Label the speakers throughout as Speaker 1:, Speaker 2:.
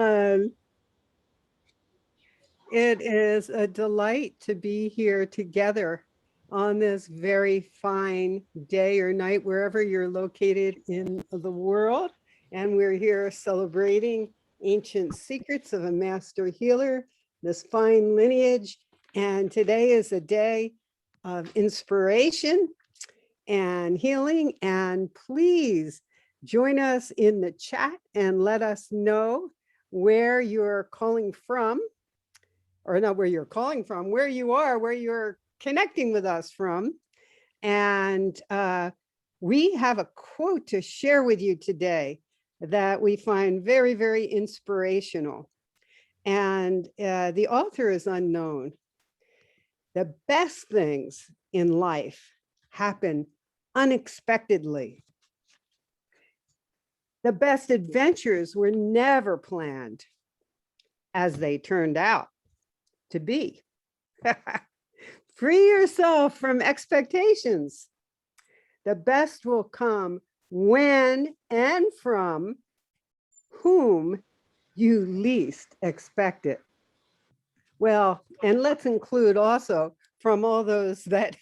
Speaker 1: Um, it is a delight to be here together on this very fine day or night, wherever you're located in the world. And we're here celebrating ancient secrets of a master healer, this fine lineage. And today is a day of inspiration and healing. And please join us in the chat and let us know where you're calling from, or not where you're calling from, where you are, where you're connecting with us from. And we have a quote to share with you today that we find very, very inspirational. And the author is unknown. The best things in life happen unexpectedly. The best adventures were never planned, as they turned out to be. Free yourself from expectations. The best will come when and from whom you least expect it. Well, and let's include also from all those that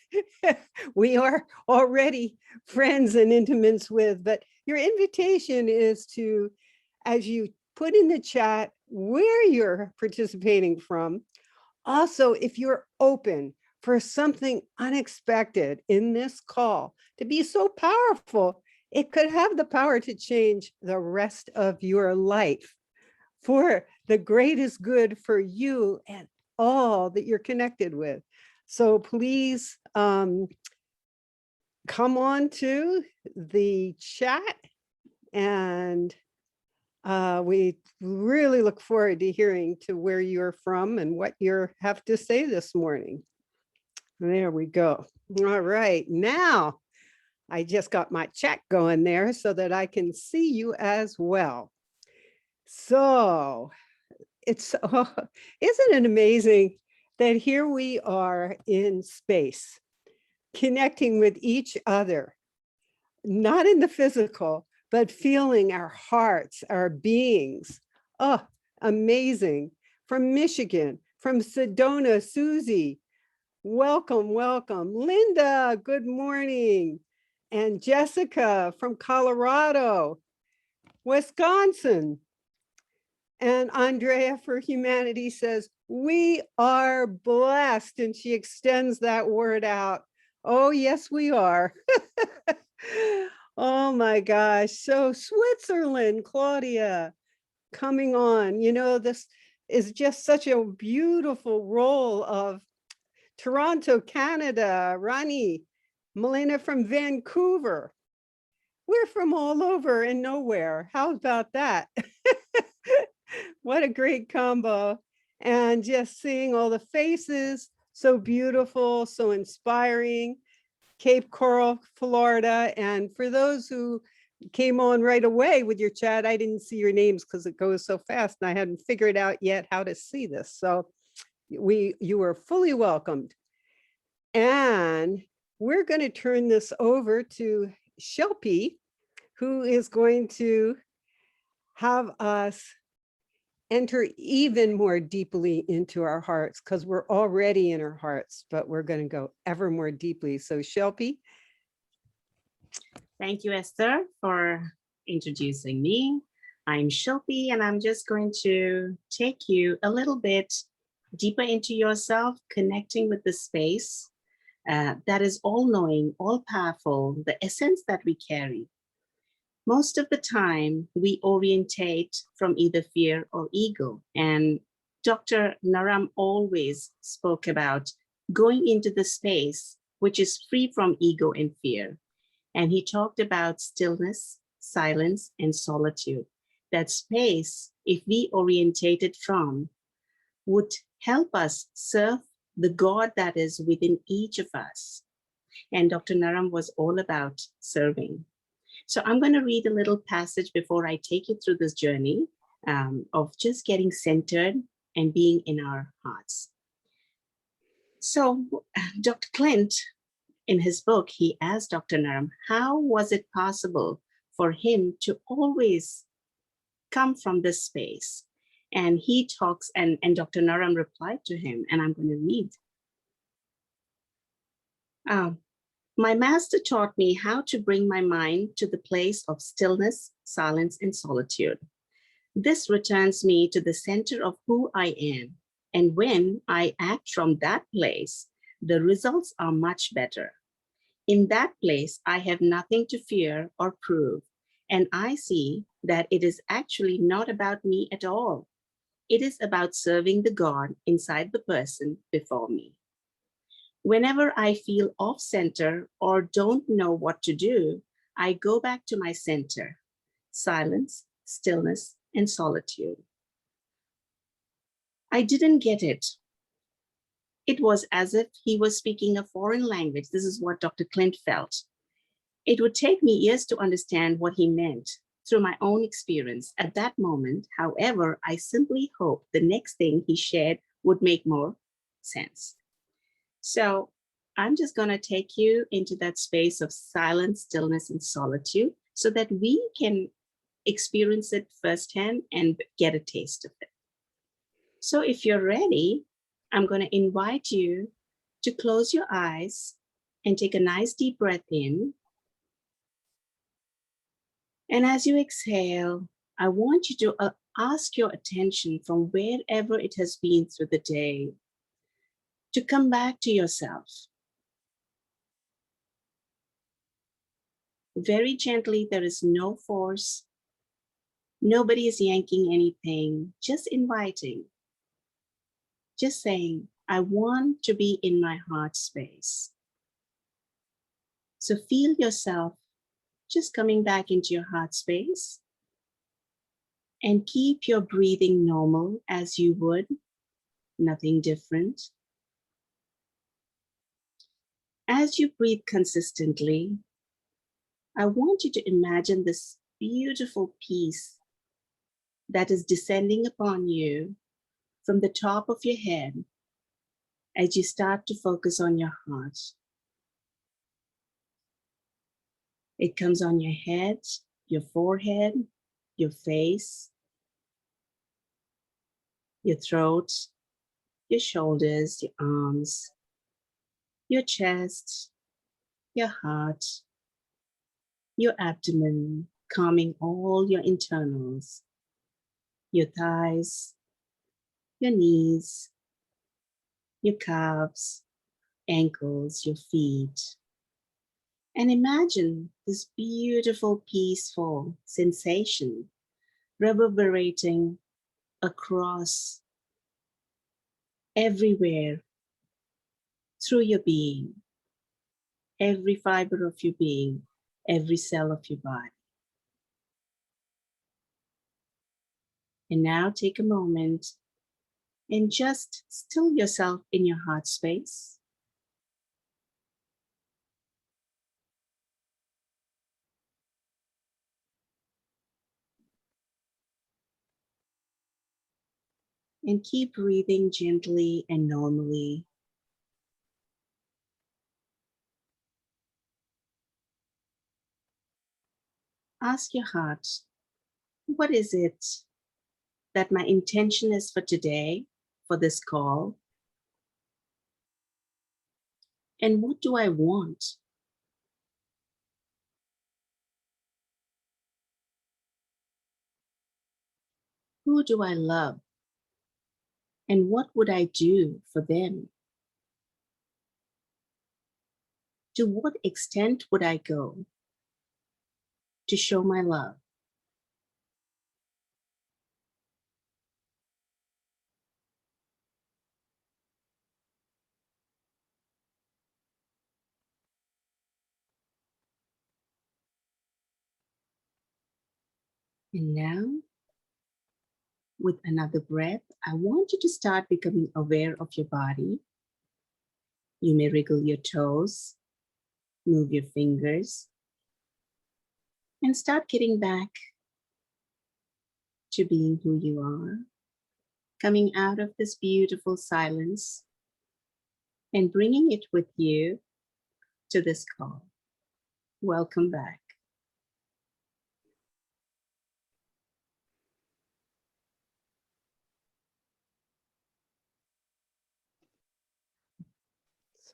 Speaker 1: we are already friends and intimates with, but your invitation is to, as you put in the chat where you're participating from, also, if you're open for something unexpected in this call to be so powerful, it could have the power to change the rest of your life for the greatest good for you and all that you're connected with. So please come on to the chat, and we really look forward to hearing to where you're from and what you have to say this morning. There we go. All right, now I just got my chat going there so that I can see you as well. So it's, isn't it amazing that here we are in space, connecting with each other, not in the physical, but feeling our hearts, our beings. Oh, amazing. From Michigan, from Sedona, Susie, welcome, welcome. Linda, good morning. And Jessica from Colorado, Wisconsin. And Andrea for Humanity says, we are blessed. And she extends that word out. Oh, yes, we are. Oh my gosh. So Switzerland, Claudia, coming on. You know, this is just such a beautiful role of Toronto, Canada, Ronnie, Melina from Vancouver. We're from all over and nowhere. How about that? What a great combo. And just seeing all the faces, so beautiful, so inspiring. Cape Coral, Florida. And for those who came on right away with your chat, I didn't see your names because it goes so fast and I hadn't figured out yet how to see this. So you were fully welcomed. And we're going to turn this over to Shilpi, who is going to have us enter even more deeply into our hearts, because we're already in our hearts, but we're going to go ever more deeply. So Shilpi.
Speaker 2: Thank you, Esther, for introducing me. I'm Shilpi, and I'm just going to take you a little bit deeper into yourself, connecting with the space that is all-knowing, all-powerful, the essence that we carry. Most of the time, we orientate from either fear or ego. And Dr. Naram always spoke about going into the space which is free from ego and fear. And he talked about stillness, silence, and solitude. That space, if we orientated from, would help us serve the God that is within each of us. And Dr. Naram was all about serving. So I'm going to read a little passage before I take you through this journey of just getting centered and being in our hearts. So Dr. Clint, in his book, he asked Dr. Naram, how was it possible for him to always come from this space? And he talks, and Dr. Naram replied to him, and I'm going to read. My master taught me how to bring my mind to the place of stillness, silence, and solitude. This returns me to the center of who I am. And when I act from that place, the results are much better. In that place, I have nothing to fear or prove. And I see that it is actually not about me at all. It is about serving the God inside the person before me. Whenever I feel off center or don't know what to do, I go back to my center, silence, stillness, and solitude. I didn't get it. It was as if he was speaking a foreign language. This is what Dr. Clint felt. It would take me years to understand what he meant through my own experience at that moment. However, I simply hoped the next thing he shared would make more sense. So I'm just going to take you into that space of silence, stillness, and solitude so that we can experience it firsthand and get a taste of it. So if you're ready, I'm going to invite you to close your eyes and take a nice deep breath in. And as you exhale, I want you to ask your attention from wherever it has been through the day to come back to yourself. Very gently, there is no force. Nobody is yanking anything, just inviting. Just saying, I want to be in my heart space. So feel yourself just coming back into your heart space and keep your breathing normal as you would, nothing different. As you breathe consistently, I want you to imagine this beautiful peace that is descending upon you from the top of your head as you start to focus on your heart. It comes on your head, your forehead, your face, your throat, your shoulders, your arms, your chest, your heart, your abdomen, calming all your internals, your thighs, your knees, your calves, ankles, your feet. And imagine this beautiful, peaceful sensation reverberating across everywhere through your being, every fiber of your being, every cell of your body. And now take a moment and just still yourself in your heart space. And keep breathing gently and normally. Ask your heart, what is it that my intention is for today, for this call? And what do I want? Who do I love? And what would I do for them? To what extent would I go to show my love? And now, with another breath, I want you to start becoming aware of your body. You may wriggle your toes, move your fingers, and start getting back to being who you are, coming out of this beautiful silence and bringing it with you to this call. Welcome back.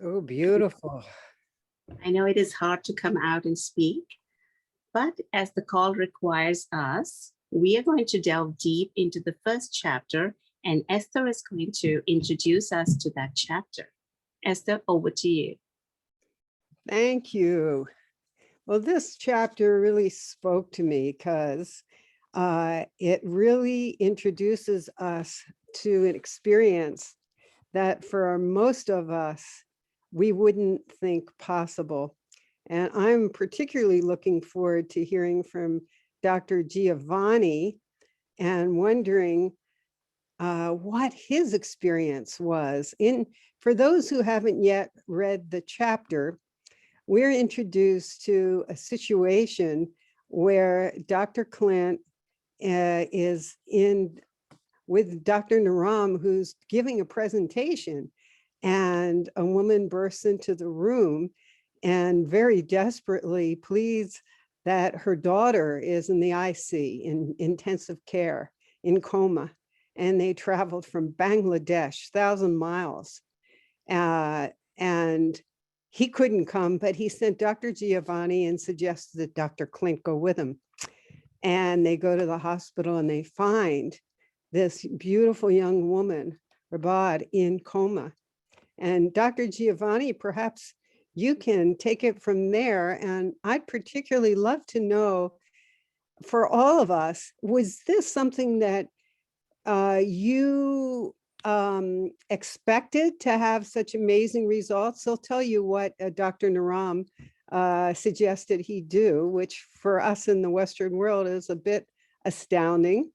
Speaker 1: So beautiful.
Speaker 2: I know it is hard to come out and speak, but as the call requires us, we are going to delve deep into the first chapter, and Esther is going to introduce us to that chapter. Esther, over to you.
Speaker 1: Thank you. Well, this chapter really spoke to me because it really introduces us to an experience that for most of us, we wouldn't think possible. And I'm particularly looking forward to hearing from Dr. Giovanni and wondering what his experience was. For those who haven't yet read the chapter, we're introduced to a situation where Dr. Clint is in with Dr. Naram, who's giving a presentation, and a woman bursts into the room and very desperately pleads that her daughter is in the IC, in intensive care, in coma, and they traveled from Bangladesh, 1,000 miles. And he couldn't come, but he sent Dr. Giovanni and suggested that Dr. Clint go with him. And they go to the hospital and they find this beautiful young woman, Rabad, in coma. And Dr. Giovanni, perhaps you can take it from there. And I'd particularly love to know, for all of us, was this something that you expected to have such amazing results? I'll tell you what Dr. Naram suggested he do, which for us in the Western world is a bit astounding.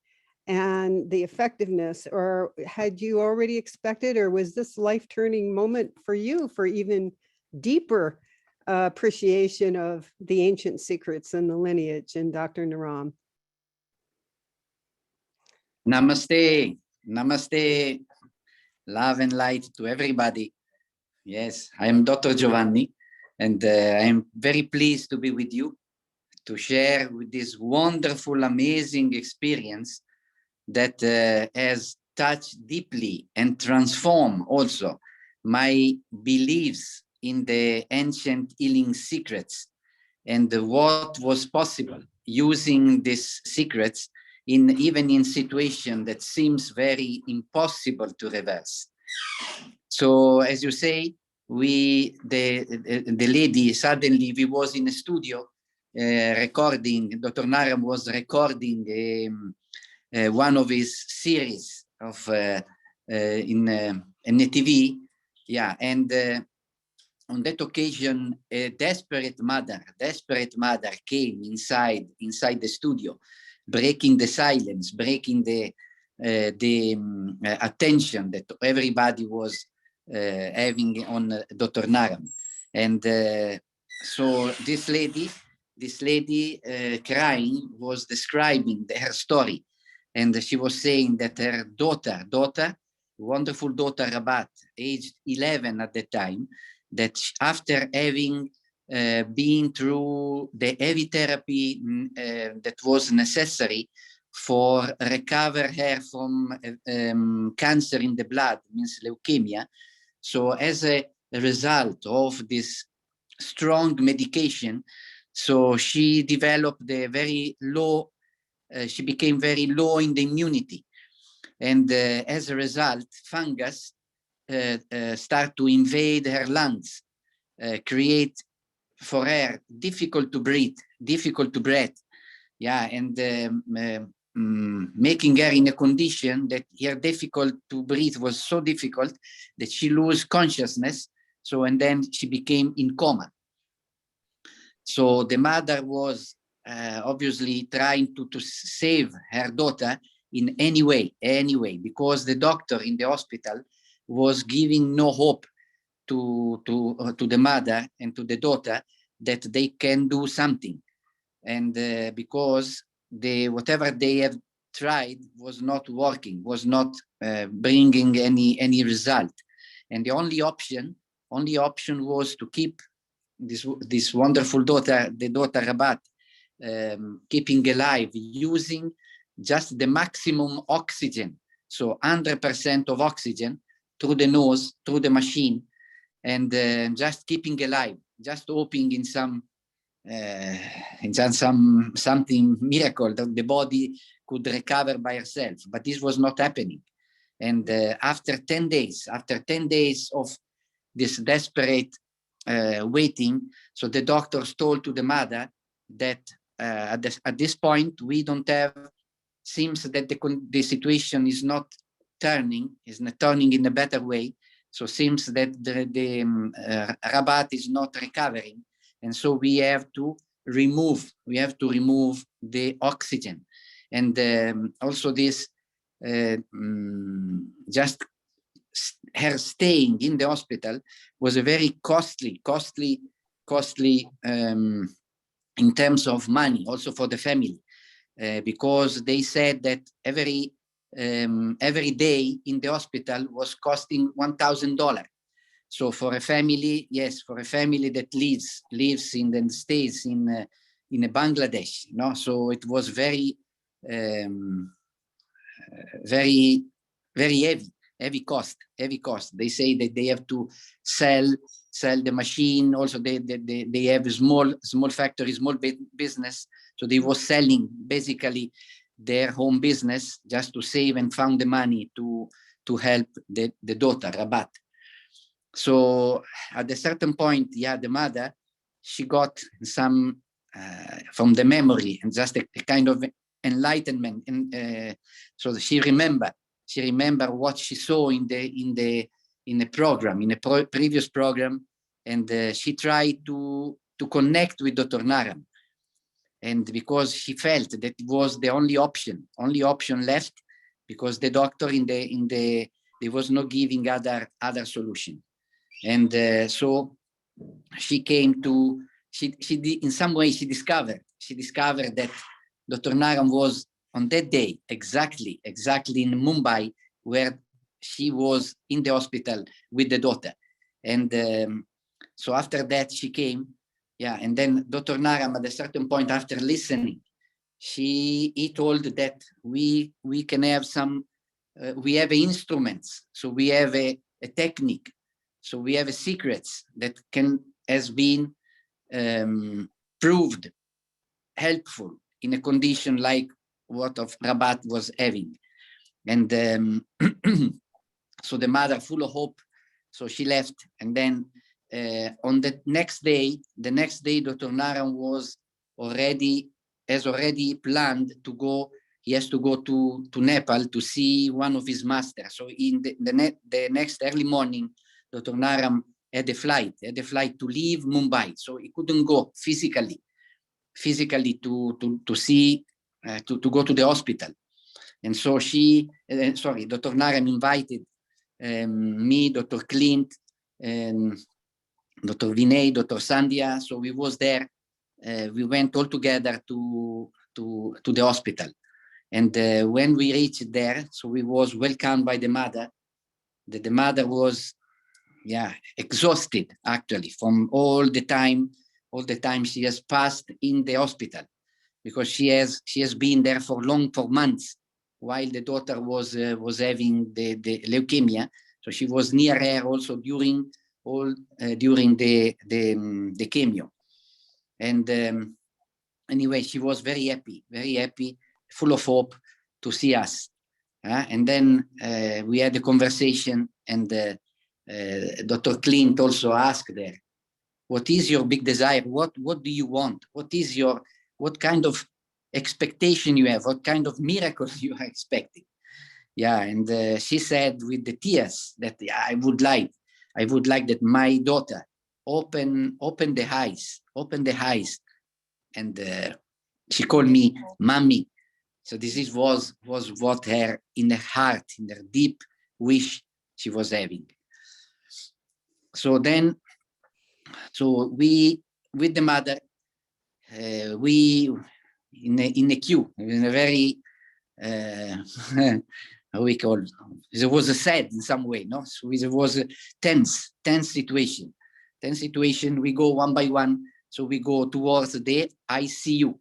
Speaker 1: And the effectiveness, or had you already expected, or was this life-turning moment for you for even deeper appreciation of the ancient secrets and the lineage in Dr. Naram?
Speaker 3: Namaste, namaste, love and light to everybody. Yes, I am Dr. Giovanni, and I am very pleased to be with you to share with this wonderful, amazing experience that has touched deeply and transformed also my beliefs in the ancient healing secrets and what was possible using these secrets even in situation that seems very impossible to reverse. So as you say, the lady, suddenly we was in a studio recording, Dr. Naram was recording one of his series of in TV, yeah, and on that occasion, a desperate mother came inside the studio, breaking the silence, breaking the attention that everybody was having on Dr. Naram, and so this lady crying was describing her story. And she was saying that her daughter, wonderful daughter Rabat, aged 11 at the time, that after having been through the heavy therapy that was necessary for recover her from cancer in the blood, means leukemia. So as a result of this strong medication, so she developed a very low she became very low in the immunity. And as a result, fungus start to invade her lungs, create for her difficult to breathe. Yeah, and making her in a condition that her difficult to breathe was so difficult that she lose consciousness. So, and then she became in coma. So the mother was obviously trying to save her daughter in any way, because the doctor in the hospital was giving no hope to the mother and to the daughter that they can do something. And because whatever they have tried was not working, was not bringing any result. And the only option was to keep this wonderful daughter, the daughter Rabat, keeping alive using just the maximum oxygen, so 100% of oxygen through the nose, through the machine, and just keeping alive, just hoping in something miracle that the body could recover by herself. But this was not happening. And after 10 days of this desperate waiting, so the doctors told to the mother that at this point we don't have, seems that the situation is not turning in a better way. So seems that the Rabat is not recovering, and so we have to remove the oxygen, and also this just her staying in the hospital was a very costly in terms of money, also for the family, because they said that every day in the hospital was costing $1,000. So for a family, yes, for a family that lives in the States, in Bangladesh, you know, so it was very heavy cost. They say that they have to sell the machine. Also, they have a small factory, small business. So they were selling basically their home business just to save and found the money to help the daughter, Rabat. So at a certain point, yeah, the mother, she got some from the memory and just a kind of enlightenment. And so she remember what she saw in the program, in a previous program, and she tried to connect with Dr. Naram. And because she felt that it was the only option left, because the doctor they was not giving other solution. And so she came to, she did, in some way she discovered that Dr. Naram was on that day exactly in Mumbai, where she was in the hospital with the daughter. And so after that she came, yeah, and then Dr. Naram at a certain point, after listening, he told that we can have some, we have instruments, so we have a technique, so we have secrets that has been proved helpful in a condition like what of Rabat was having. And so the mother, full of hope, so she left. And then on the next day, Dr. Naram has already planned to go. He has to go to Nepal to see one of his masters. So in the next early morning, Dr. Naram had a flight to leave Mumbai. So he couldn't go physically to see, to go to the hospital. And so Dr. Naram invited me, Dr. Clint, Dr. Vinay, Dr. Sandhya. So we was there. We went all together to the hospital. And when we reached there, so we was welcomed by the mother. The mother was, yeah, exhausted actually from all the time she has passed in the hospital, because she has been there for months while the daughter was having the leukemia. So she was near her also during the chemo. And anyway, she was very happy, full of hope to see us. And then we had a conversation, and Dr. Clint also asked her, what is your big desire? What do you want? What kind of expectation you have? What kind of miracle you are expecting? Yeah, and she said with the tears that, yeah, I would like that my daughter open the eyes, and she called me mommy. So this was what her, in her heart, in her deep wish she was having. So then, we, with the mother, we in a queue, in a very how we call it? It was a sad in some way, no? So it was a tense situation. We go one by one. So we go towards the ICU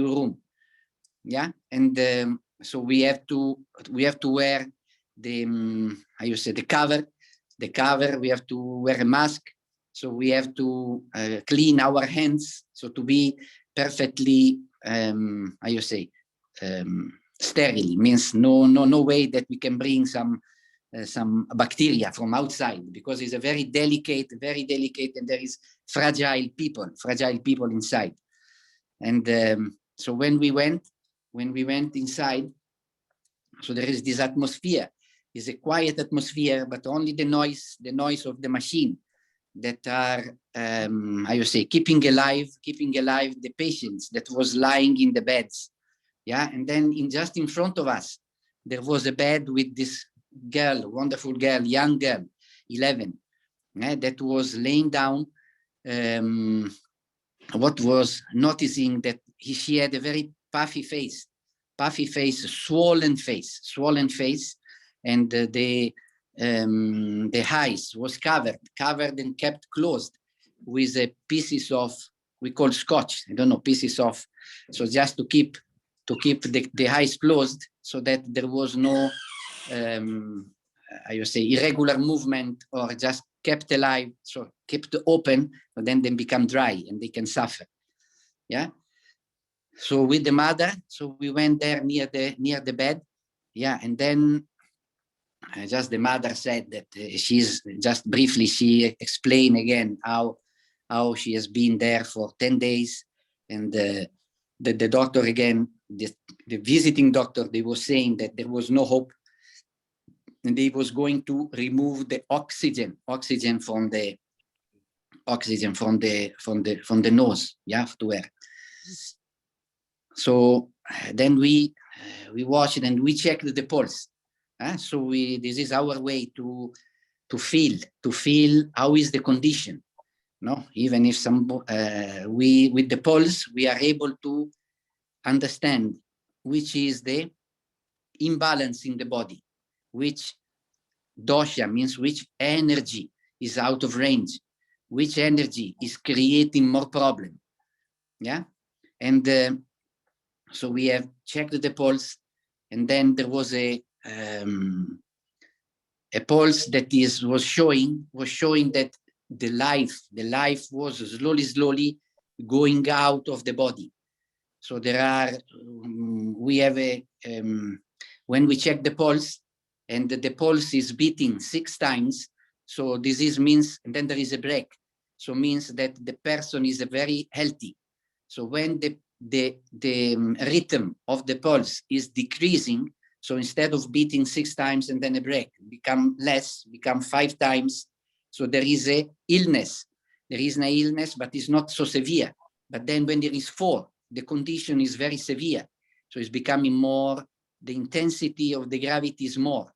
Speaker 3: room. Yeah, and so we have to wear the how you say, the cover. the cover, we have to wear a mask. So we have to clean our hands. So to be perfectly, how you say, sterile, means no way that we can bring some bacteria from outside, because it's a very delicate, and there is fragile people inside. And so when we went inside, so there is this atmosphere. It's a quiet atmosphere, but only the noise of the machine that are, how you say, keeping alive the patients that was lying in the beds. Yeah, and then just in front of us, there was a bed with this girl, wonderful girl, young girl, 11, that was laying down. What was noticing that she had a very puffy face, swollen face, and the eyes was covered and kept closed with pieces of, we call scotch, I don't know, pieces of, so just to keep the eyes closed, so that there was no, how you say, irregular movement, or just kept alive, so kept open, but then they become dry and they can suffer. Yeah. So with the mother, so we went there near the bed. Yeah, and then just the mother said that she's just briefly, she explained again how she has been there for 10 days, and the doctor again, the visiting doctor, they were saying that there was no hope, and they was going to remove the oxygen from the nose, yeah, to her. So then we watched and we checked the pulse. So this is our way to feel how is the condition. No, even if we with the pulse we are able to understand which is the imbalance in the body, which dosha, means which energy is out of range, which energy is creating more problem. Yeah, and so we have checked the pulse, and then there was a pulse that was showing that the life was slowly going out of the body. So there are, we have when we check the pulse, and the pulse is beating 6 times, so this means, and then there is a break, so means that the person is very healthy. So when the rhythm of the pulse is decreasing, so instead of beating 6 times and then a break, become 5 times. So there is an illness, but it's not so severe. But then when there is 4, the condition is very severe. So it's becoming more, the intensity of the gravity is more.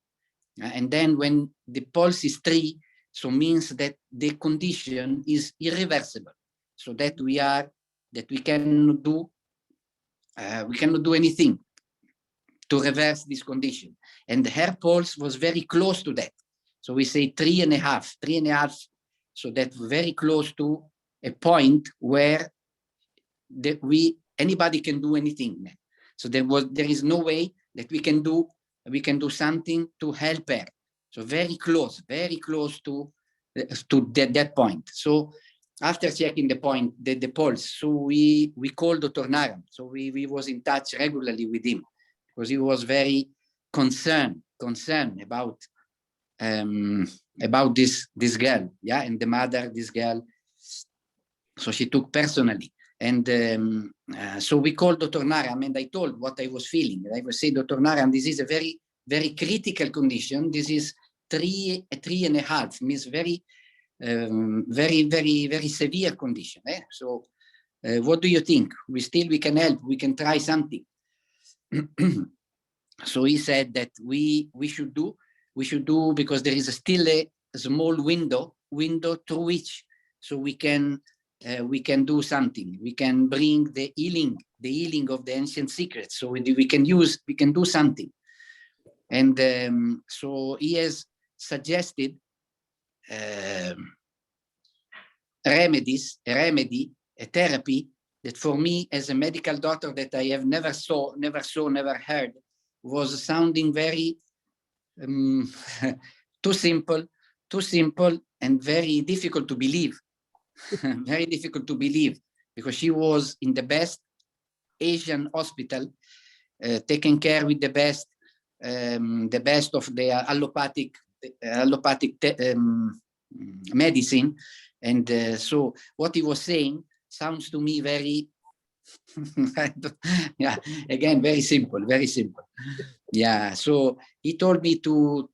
Speaker 3: And then when the pulse is 3, so means that the condition is irreversible. So that we cannot do anything to reverse this condition. And her pulse was very close to that. So we say 3.5, so that very close to a point where anybody can do anything. So there is no way that we can do something to help her. So very close to that point. So after checking the pulse, so we called Dr. Naram. So we was in touch regularly with him, because he was very concerned about this girl, yeah, and the mother, this girl. So she took personally. And so we called Dr. Naram, and I told what I was feeling. I was saying, Dr. Naram, this is a very, very critical condition. This is 3.5, means very, very severe condition. So what do you think? We can help, we can try something. So he said that we should do, because there is still a small window through which, so we can do something. We can bring the healing of the ancient secrets. So we can do something. And so he has suggested a therapy that for me as a medical doctor that I have never heard, was sounding very too simple, too simple and very difficult to believe. Very difficult to believe, because she was in the best Asian hospital, taken care with the best of the allopathic medicine. And so what he was saying sounds to me very, yeah, again, very simple, very simple. Yeah, so he told me to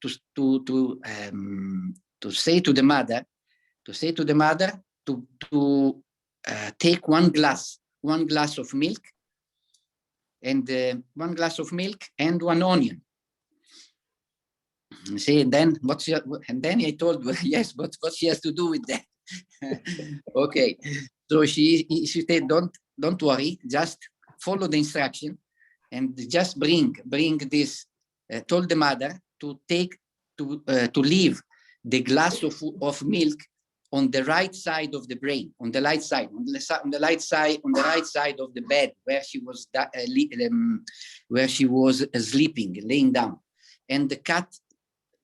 Speaker 3: say to the mother, to take one glass of milk, and 1 glass of milk and 1 onion. See, then and then I told her, yes, but what she has to do with that? Okay, so she said, don't worry, just follow the instruction, and just bring this. Told the mother to leave the glass of milk on the right side of the brain, on the right side of the bed where she was sleeping, laying down, and cut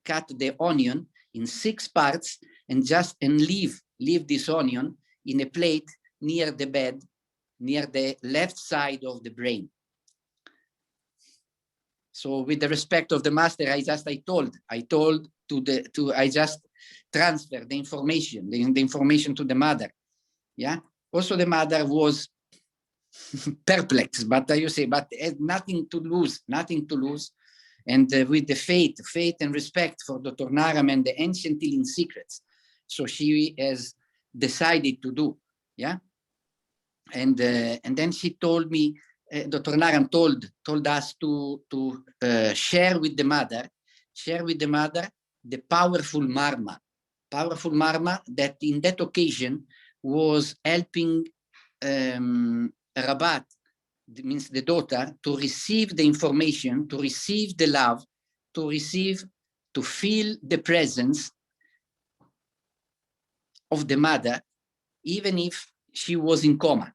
Speaker 3: the onion in 6 parts, and leave this onion in a plate near the bed, near the left side of the brain. So with the respect of the master, I just transferred the information to the mother. Yeah. Also the mother was perplexed, but had nothing to lose. And with the faith and respect for Dr. Naram and the ancient healing secrets. So she has decided to do. Yeah. And then she told me, Dr. Naram told us to share with the mother the powerful marma that in that occasion was helping Rabat, means the daughter, to receive the information, to receive the love, to feel the presence of the mother, even if she was in coma.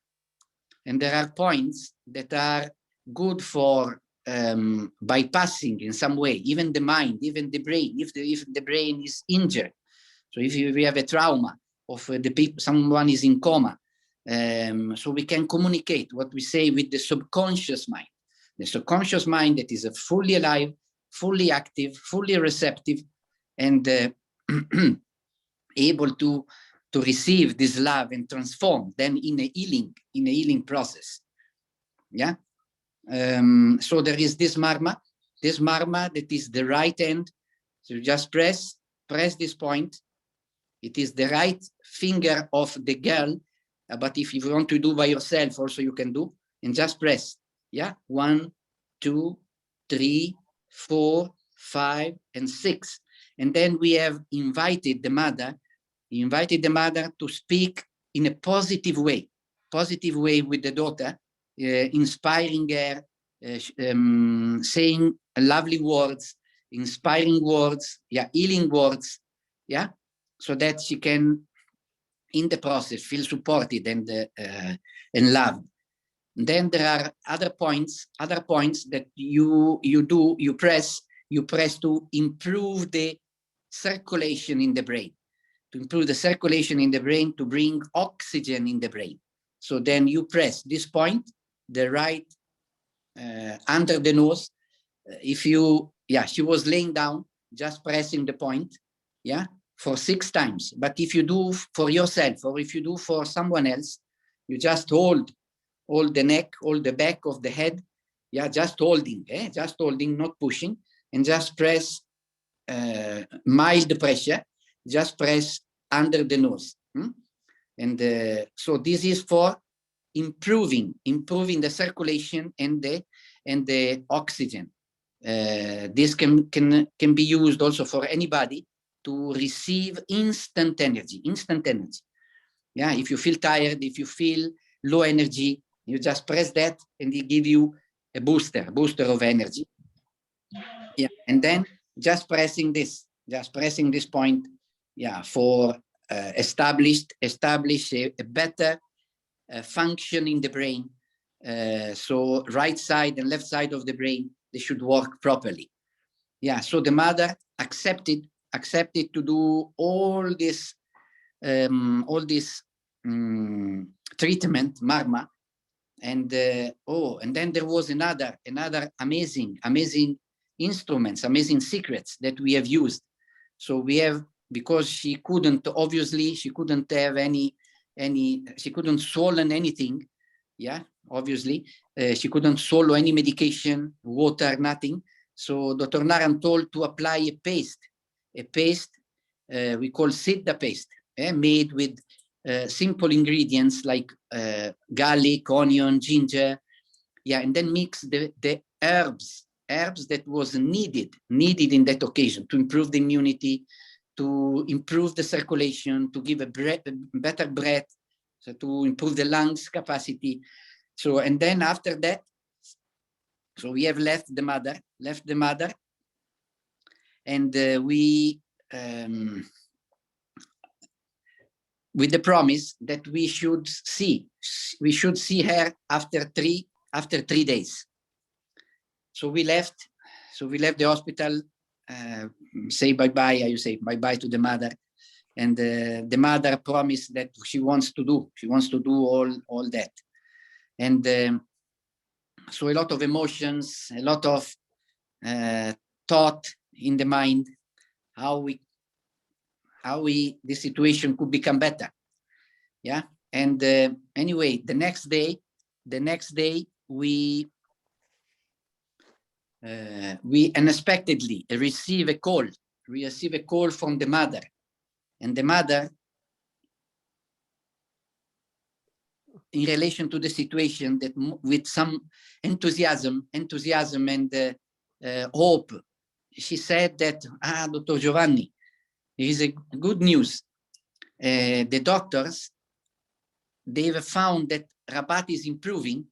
Speaker 3: And there are points that are good for bypassing in some way, even the mind, even the brain, if the brain is injured. So if we have a trauma of someone is in coma, so we can communicate what we say with the subconscious mind. The subconscious mind that is fully alive, fully active, fully receptive, and able to receive this love and transform then in a healing process. Yeah. So there is this marma that is the right hand. So you just press this point. It is the right finger of the girl, but if you want to do by yourself, also you can do, and just press. Yeah, 1, 2, 3, 4, 5, and 6, and then we have invited the mother to speak in a positive way with the daughter, inspiring her, saying lovely words, inspiring words, yeah, healing words, yeah, so that she can, in the process, feel supported and loved. Then there are other points that you press to improve the circulation in the brain. To bring oxygen in the brain. So then you press this point, the right under the nose. She was laying down, just pressing the point, yeah, for 6 times. But if you do for yourself, or if you do for someone else, you just hold the neck, hold the back of the head, yeah, just holding, not pushing, and just press mild pressure. Just press under the nose. And so this is for improving the circulation and the oxygen. This can be used also for anybody to receive instant energy. Yeah, if you feel tired, if you feel low energy, you just press that and it give you a booster of energy. Yeah, and then just pressing this point, yeah, for establish a better function in the brain. So right side and left side of the brain, they should work properly. Yeah, so the mother accepted accepted to do all this treatment, marma, and and then there was another amazing instruments, amazing secrets that we have used. So we have, because she couldn't have she couldn't swallow anything. Yeah, obviously, she couldn't swallow any medication, water, nothing. So Dr. Naram told to apply a paste we call Siddha paste, made with simple ingredients like garlic, onion, ginger, yeah, and then mix the herbs that was needed in that occasion to improve the immunity, to improve the circulation, to give a better breath, so to improve the lungs capacity. So, and then after that, so we have left the mother, and we, with the promise that we should see her after 3 days. So we left the hospital, say bye-bye, you say bye-bye to the mother. And the mother promised that she wants to do all that. And so a lot of emotions, a lot of thought in the mind, how the situation could become better. Yeah. And anyway, the next day we unexpectedly receive a call from the mother, and the mother, in relation to the situation, that with some enthusiasm and hope, she said that, Dr. Giovanni, there is a good news. The doctors, they've found that Rabat is improving,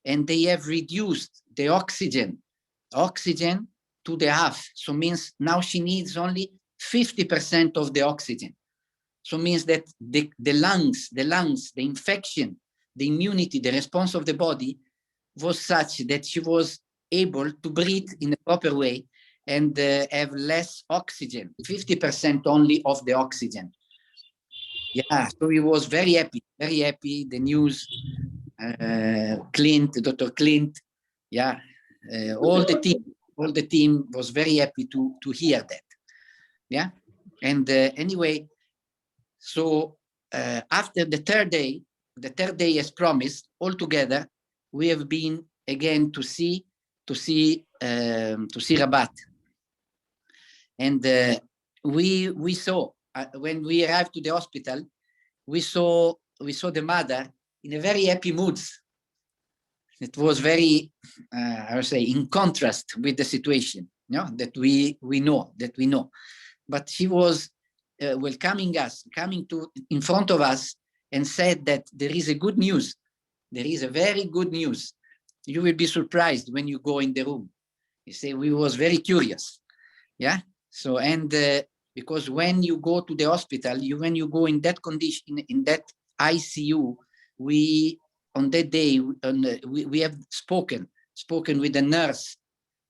Speaker 3: and they have reduced the oxygen to the half. So means now she needs only 50% of the oxygen. So means that the lungs, the infection, the immunity, the response of the body was such that she was able to breathe in a proper way and have less oxygen, 50% only of the oxygen. Yeah, so he was very happy, the news. Dr. Clint, yeah, all the team was very happy to hear that. Yeah, and anyway, so after the third day as promised, all together, we have been again to see Rabat. And we saw, when we arrived to the hospital, we saw the mother in a very happy mood. It was very, I would say, in contrast with the situation, that we know. But she was welcoming us, coming in front of us, and said that there is a good news. There is a very good news. You will be surprised when you go in the room. You say, we was very curious. Yeah. So, and because when you go to the hospital, when you go in that condition, in that ICU, on that day, we have spoken with a nurse.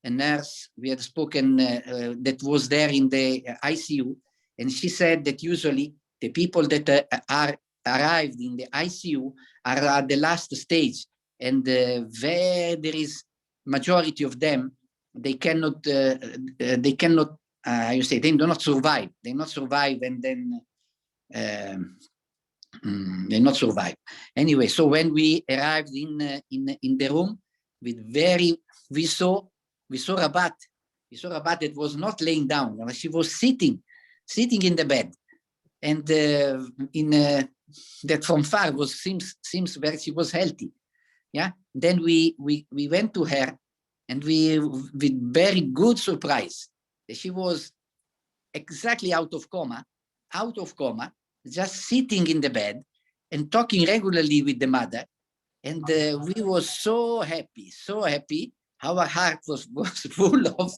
Speaker 3: We had spoken that was there in the ICU, and she said that usually the people that are arrived in the ICU are at the last stage, and there is majority of them, they cannot you say, they do not survive. They not survive, and then they not survive. Anyway, so when we arrived in the room, we saw Rabat. We saw Rabat that was not laying down. She was sitting in the bed, and that from far seems where she was healthy. Yeah. Then we went to her, and with very good surprise, she was exactly out of coma, just sitting in the bed and talking regularly with the mother. And we were so happy. Our heart was full of,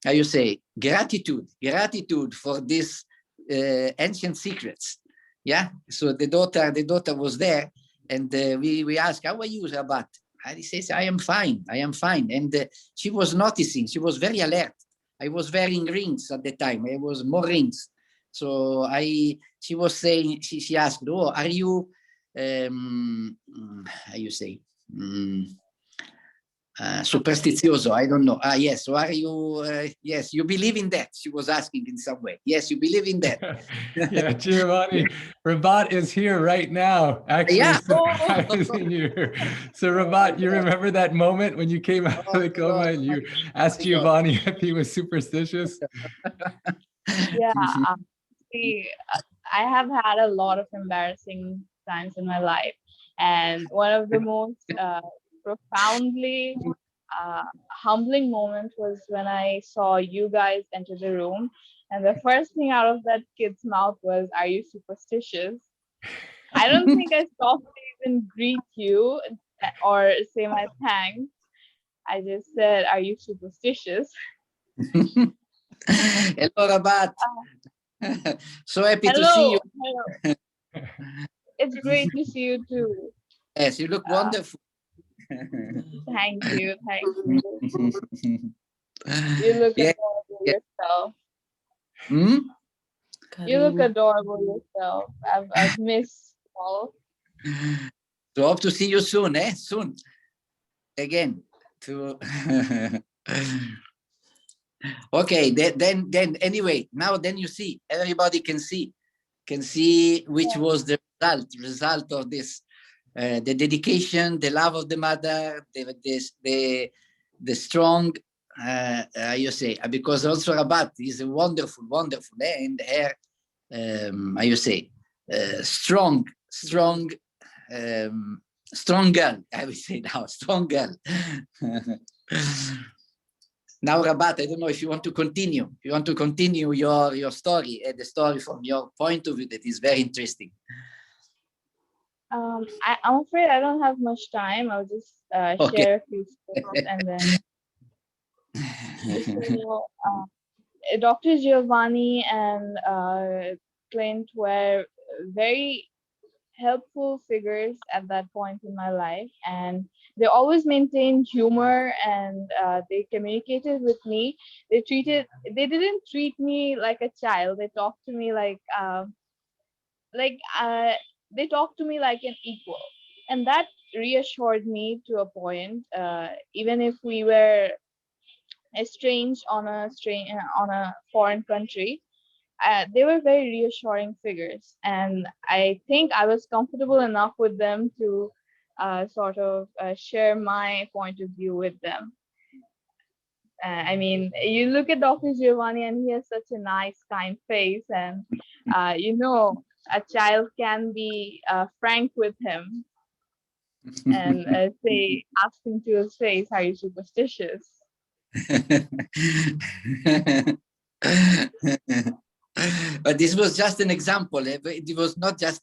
Speaker 3: how you say, gratitude for this ancient secrets. Yeah. So the daughter was there, and we asked, how are you, Rabat? And he says, I am fine. And she was noticing, she was very alert. I was wearing rings at the time. I was more rings. So she was saying, she asked, oh, are you, how you say, superstitioso? I don't know. Yes. So are you, yes, you believe in that? She was asking in some way. Yes, you believe in that.
Speaker 4: Yeah, Giovanni, Rabat is here right now, actually
Speaker 3: Yeah.
Speaker 4: surprising you. So Rabat, you remember that moment when you came out of the coma and you asked Giovanni if he was superstitious?
Speaker 5: Yeah, see, I have had a lot of embarrassing times in my life, and one of the most profoundly humbling moments was when I saw you guys enter the room, and the first thing out of that kid's mouth was, "Are you superstitious?" I don't think I stopped to even greet you or say my thanks. I just said, "Are you superstitious?"
Speaker 3: Hello, Rabat. So happy to see you.
Speaker 5: Hello. It's great to see you too.
Speaker 3: Yes, you look wonderful.
Speaker 5: Thank you. Thank you. You look
Speaker 3: Yeah.
Speaker 5: adorable yourself.
Speaker 3: Hmm?
Speaker 5: You look adorable yourself. I've missed all.
Speaker 3: So hope to see you soon, soon. Again. Okay, then anyway, now then you see, everybody can see which was the result of this, the dedication, the love of the mother, the strong, you say, because also Rabat is a wonderful, and her, how you say, strong girl, I would say now, strong girl. Now, Rabat, I don't know if you want to continue. You want to continue your story, the story from your point of view that is very interesting.
Speaker 5: I'm afraid I don't have much time. I'll just
Speaker 3: Okay.
Speaker 5: share a few stories and then. So, Dr. Giovanni and Clint were very helpful figures at that point in my life, and they always maintained humor, and they communicated with me. They didn't treat me like a child. They talked to me like they talked to me like an equal, and that reassured me to a point. Even if we were estranged on a foreign country, they were very reassuring figures, and I think I was comfortable enough with them to sort of share my point of view with them. I mean, you look at Dr. Giovanni and he has such a nice, kind face, and a child can be frank with him and ask him to his face, "Are you superstitious?"
Speaker 3: But this was just an example. It was not just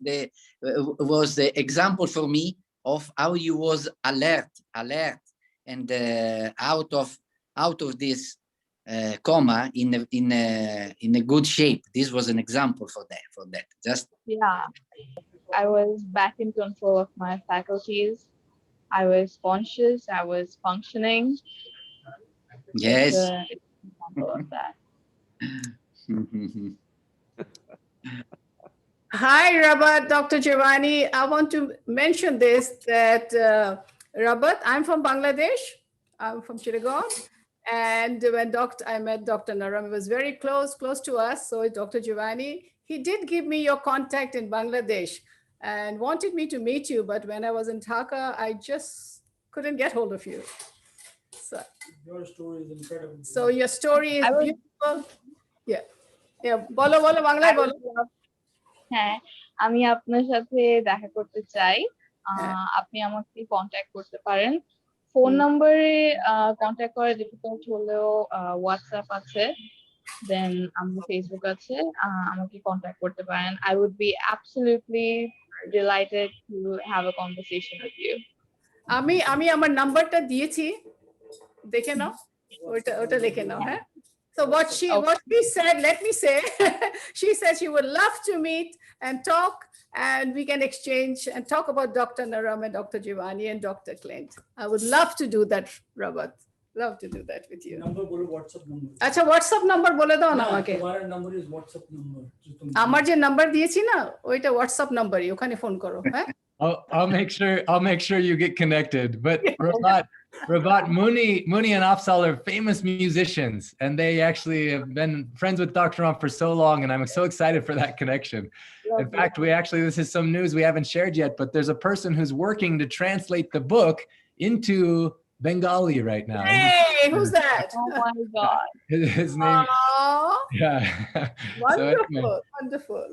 Speaker 3: was the example for me of how you was alert, and out of this coma in a good shape. This was an example for that. Just
Speaker 5: Yeah, I was back in control of my faculties. I was conscious. I was functioning.
Speaker 3: yes.
Speaker 5: It's an example of that.
Speaker 1: Hi, Rabat, Dr. Giovanni. I want to mention this, that Rabat, I'm from Bangladesh. I'm from Chittagong. And when I met Dr. Naram, it was very close to us. So Dr. Giovanni, he did give me your contact in Bangladesh and wanted me to meet you. But when I was in Dhaka, I just couldn't get hold of you. So
Speaker 6: your story is incredible.
Speaker 1: So your story is
Speaker 5: I was-
Speaker 1: beautiful. Yeah. বলো বাংলায় বলো।
Speaker 5: হ্যাঁ, আমি আপনার সাথে দেখা করতে চাই।
Speaker 1: হ্যাঁ।
Speaker 5: আপনি আমাকে কন্ট্যাক্ট করতে পারেন। ফোন নম্বরে কন্ট্যাক্ট করা ডিফিকাল্ট হলেও হোয়াটসঅ্যাপ আছে, দেন আমার ফেসবুক আছে, আমাকে কন্ট্যাক্ট করতে পারেন। I would be absolutely delighted to have a conversation with you.
Speaker 1: আমি আমার নাম্বারটা দিয়েছি, দেখে নাও, ওটা লিখে নাও, হ্যাঁ। So what she said, let me say, she said she would love to meet and talk, and we can exchange and talk about Dr. Naram and Dr. Giovanni and Dr. Clint. I would love to do that, Robert.
Speaker 7: love to do that with you.
Speaker 6: number বলো WhatsApp number
Speaker 7: আচ্ছা WhatsApp number বলে দাও না আমাকে
Speaker 6: তোমার number is WhatsApp number
Speaker 7: আমার যে number দিয়েছি না ওইটা হোয়াটসঅ্যাপ নাম্বারই ওখানে ফোন করো হ্যাঁ
Speaker 4: I'll make sure you get connected. But Rabat, Muni and Afzal are famous musicians, and they actually have been friends with Dr. Ram for so long, and I'm so excited for that connection. In fact, this is some news we haven't shared yet, but there's a person who's working to translate the book into Bengali right now.
Speaker 7: Hey, who's that?
Speaker 5: Oh my God.
Speaker 4: His name,
Speaker 7: Aww,
Speaker 4: yeah. So anyway.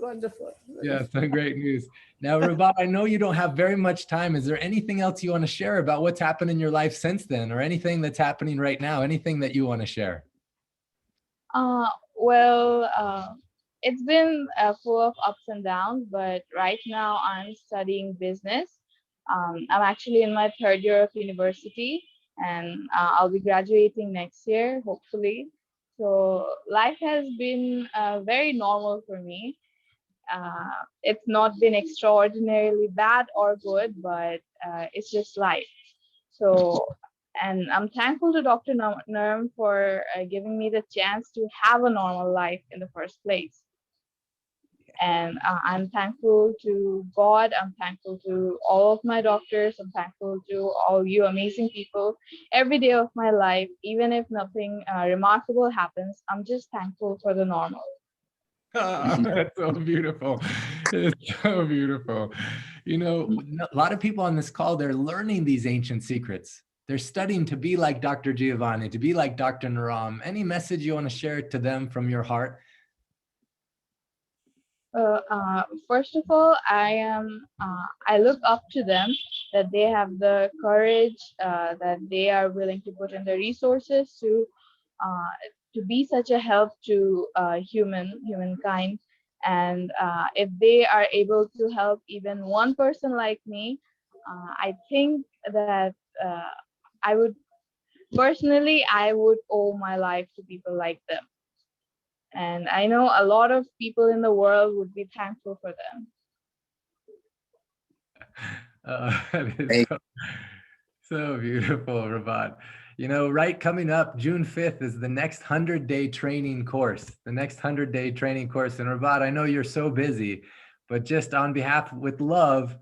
Speaker 7: wonderful.
Speaker 4: Yeah, some great news. Now, Rabat, I know you don't have very much time. Is there anything else you want to share about what's happened in your life since then, or anything that's happening right now? Anything that you want to share?
Speaker 5: Well, it's been full of ups and downs, but right now I'm studying business. I'm actually in my third year of university, and I'll be graduating next year, hopefully. So life has been very normal for me. It's not been extraordinarily bad or good, but it's just life. So, and I'm thankful to Dr. Naram for giving me the chance to have a normal life in the first place. And I'm thankful to God. I'm thankful to all of my doctors. I'm thankful to all you amazing people. Every day of my life, even if nothing remarkable happens, I'm just thankful for the normal.
Speaker 4: Oh, that's so beautiful. It's so beautiful. You know, a lot of people on this call, they're learning these ancient secrets. They're studying to be like Dr. Giovanni, to be like Dr. Naram. Any message you want to share to them from your heart?
Speaker 5: First of all, I look up to them, that they have the courage, that they are willing to put in the resources to be such a help to humankind. And if they are able to help even one person like me, I think that I would owe my life to people like them. And I know a lot of people in the world would be thankful for them.
Speaker 4: That is so beautiful, Rabat. You know, right coming up, June 5th is the next 100-day training course, And Rabat, I know you're so busy, but just on behalf with love,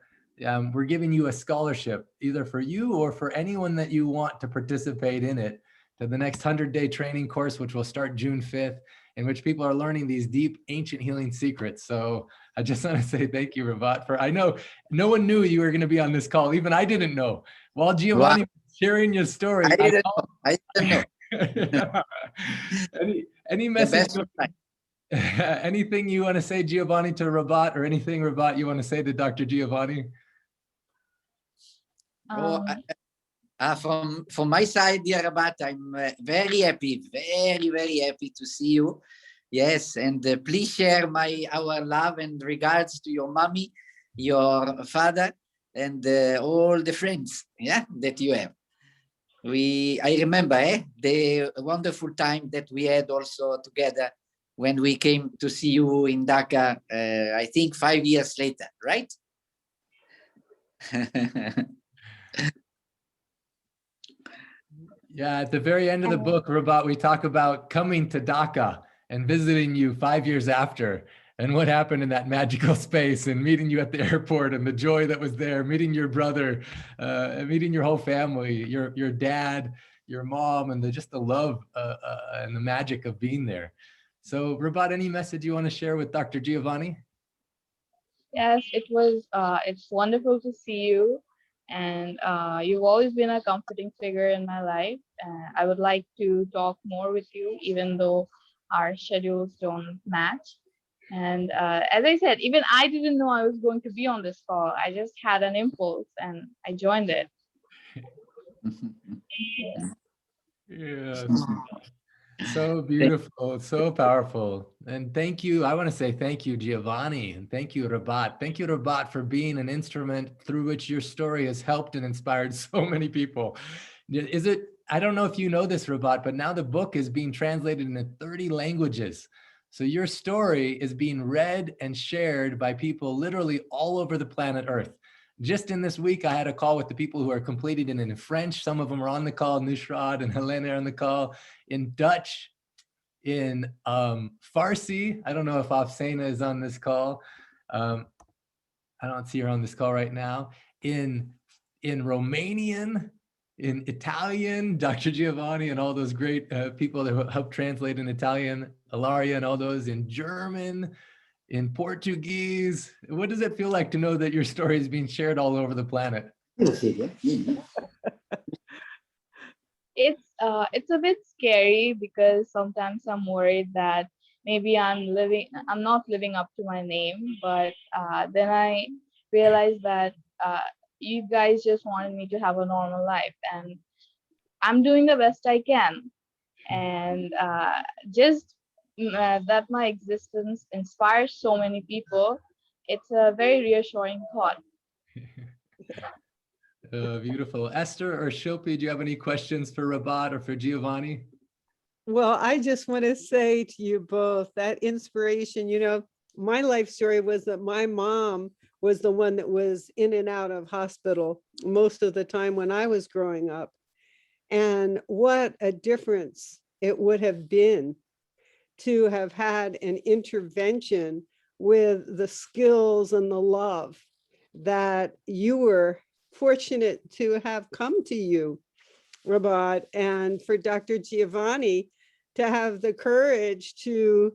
Speaker 4: we're giving you a scholarship, either for you or for anyone that you want to participate in it, to the next 100-day training course, which will start June 5th, in which people are learning these deep ancient healing secrets. So I just want to say thank you, Rabat, I know no one knew you were going to be on this call. Even I didn't know. While Giovanni was sharing your story,
Speaker 3: I didn't know.
Speaker 4: Any message? Anything you want to say, Giovanni, to Rabat, or anything, Rabat, you want to say to Dr. Giovanni?
Speaker 3: From my side, dear Rabat, I'm very happy, very happy to see you. Yes, and please share our love and regards to your mommy, your father, and all the friends, that you have. I remember the wonderful time that we had also together when we came to see you in Dhaka, I think 5 years later, right?
Speaker 4: Yeah, at the very end of the book, Rabat, we talk about coming to Dhaka and visiting you 5 years after, and what happened in that magical space, and meeting you at the airport, and the joy that was there, meeting your brother, meeting your whole family, your dad, your mom, and just the love and the magic of being there. So, Rabat, any message you want to share with Dr. Giovanni?
Speaker 5: Yes, it's wonderful to see you. And you've always been a comforting figure in my life. I would like to talk more with you, even though our schedules don't match. And as I said, even I didn't know I was going to be on this call. I just had an impulse and I joined it.
Speaker 4: Yeah. So beautiful, so powerful. And thank you. I want to say thank you, Giovanni, and thank you, Rabat. Thank you, Rabat, for being an instrument through which your story has helped and inspired so many people. I don't know if you know this, Rabat, but now the book is being translated into 30 languages. So your story is being read and shared by people literally all over the planet Earth. just in this week, I had a call with the people who are completed in French. Some of them are on the call. Nusrat and Helena are on the call. In Dutch, in Farsi. I don't know if Afsena is on this call. I don't see her on this call right now. In Romanian, in Italian, Dr. Giovanni and all those great people that help translate in Italian, Ilaria and all those, in German, in Portuguese. What does it feel like to know that your story is being shared all over the planet?
Speaker 5: It's a bit scary because sometimes I'm worried that maybe I'm not living up to my name, but then I realized that you guys just wanted me to have a normal life, and I'm doing the best I can. And just that my existence inspires so many people, it's a very reassuring thought.
Speaker 4: Beautiful. Esther or Shilpi, do you have any questions for Rabat or for Giovanni?
Speaker 1: Well, I just want to say to you both that inspiration, my life story was that my mom was the one that was in and out of hospital most of the time when I was growing up. And what a difference it would have been to have had an intervention with the skills and the love that you were fortunate to have come to you, Rabat, and for Dr. Giovanni to have the courage to,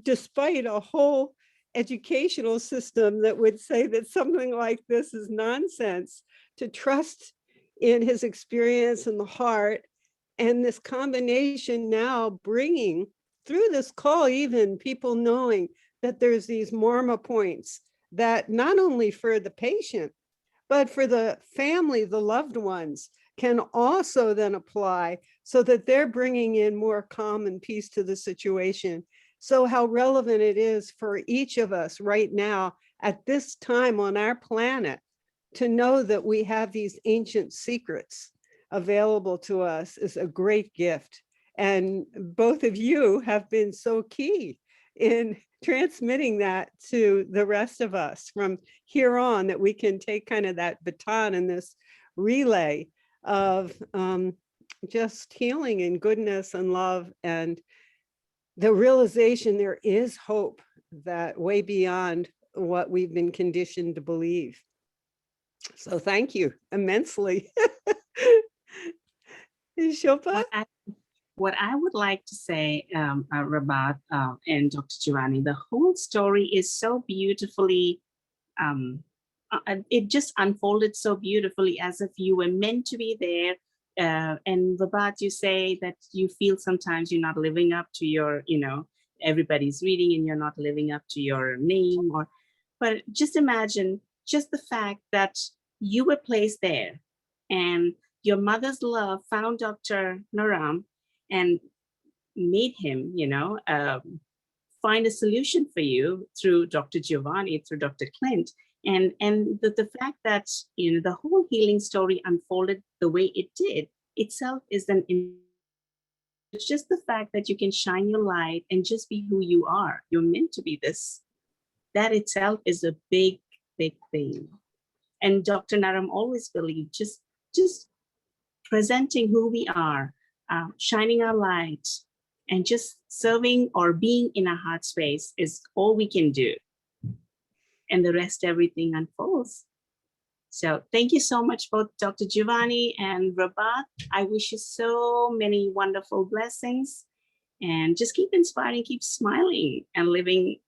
Speaker 1: despite a whole educational system that would say that something like this is nonsense, to trust in his experience and the heart, and this combination now bringing through this call, even people knowing that there's these MORMA points that not only for the patient, but for the family, the loved ones, can also then apply so that they're bringing in more calm and peace to the situation. So how relevant it is for each of us right now at this time on our planet to know that we have these ancient secrets available to us is a great gift. And both of you have been so key in transmitting that to the rest of us from here on, that we can take kind of that baton and this relay of just healing and goodness and love, and the realization there is hope that way beyond what we've been conditioned to believe. So thank you immensely. Shilpa?
Speaker 2: What I would like to say, Rabat and Dr. Giovanni, the whole story is so beautifully, it just unfolded so beautifully as if you were meant to be there. And Rabat, you say that you feel sometimes you're not living up to your, everybody's reading and you're not living up to your name. But just imagine just the fact that you were placed there and your mother's love found Dr. Naram and made him, find a solution for you through Dr. Giovanni, through Dr. Clint. And the fact that, the whole healing story unfolded the way it did itself is it's just the fact that you can shine your light and just be who you are. You're meant to be this. That itself is a big, big thing. And Dr. Naram always believed just presenting who we are, shining our light, and just serving or being in a heart space is all we can do. And the rest, everything unfolds. So thank you so much, both Dr. Giovanni and Rabat. I wish you so many wonderful blessings, and just keep inspiring, keep smiling, and living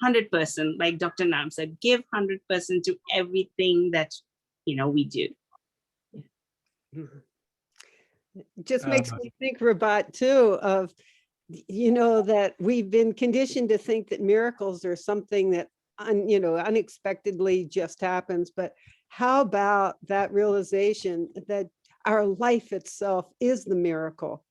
Speaker 2: 100%, like Dr. Naram said, give 100% to everything that, we do.
Speaker 1: Just makes me think, Rabat, too, of, that we've been conditioned to think that miracles are something that, unexpectedly just happens. But how about that realization that our life itself is the miracle?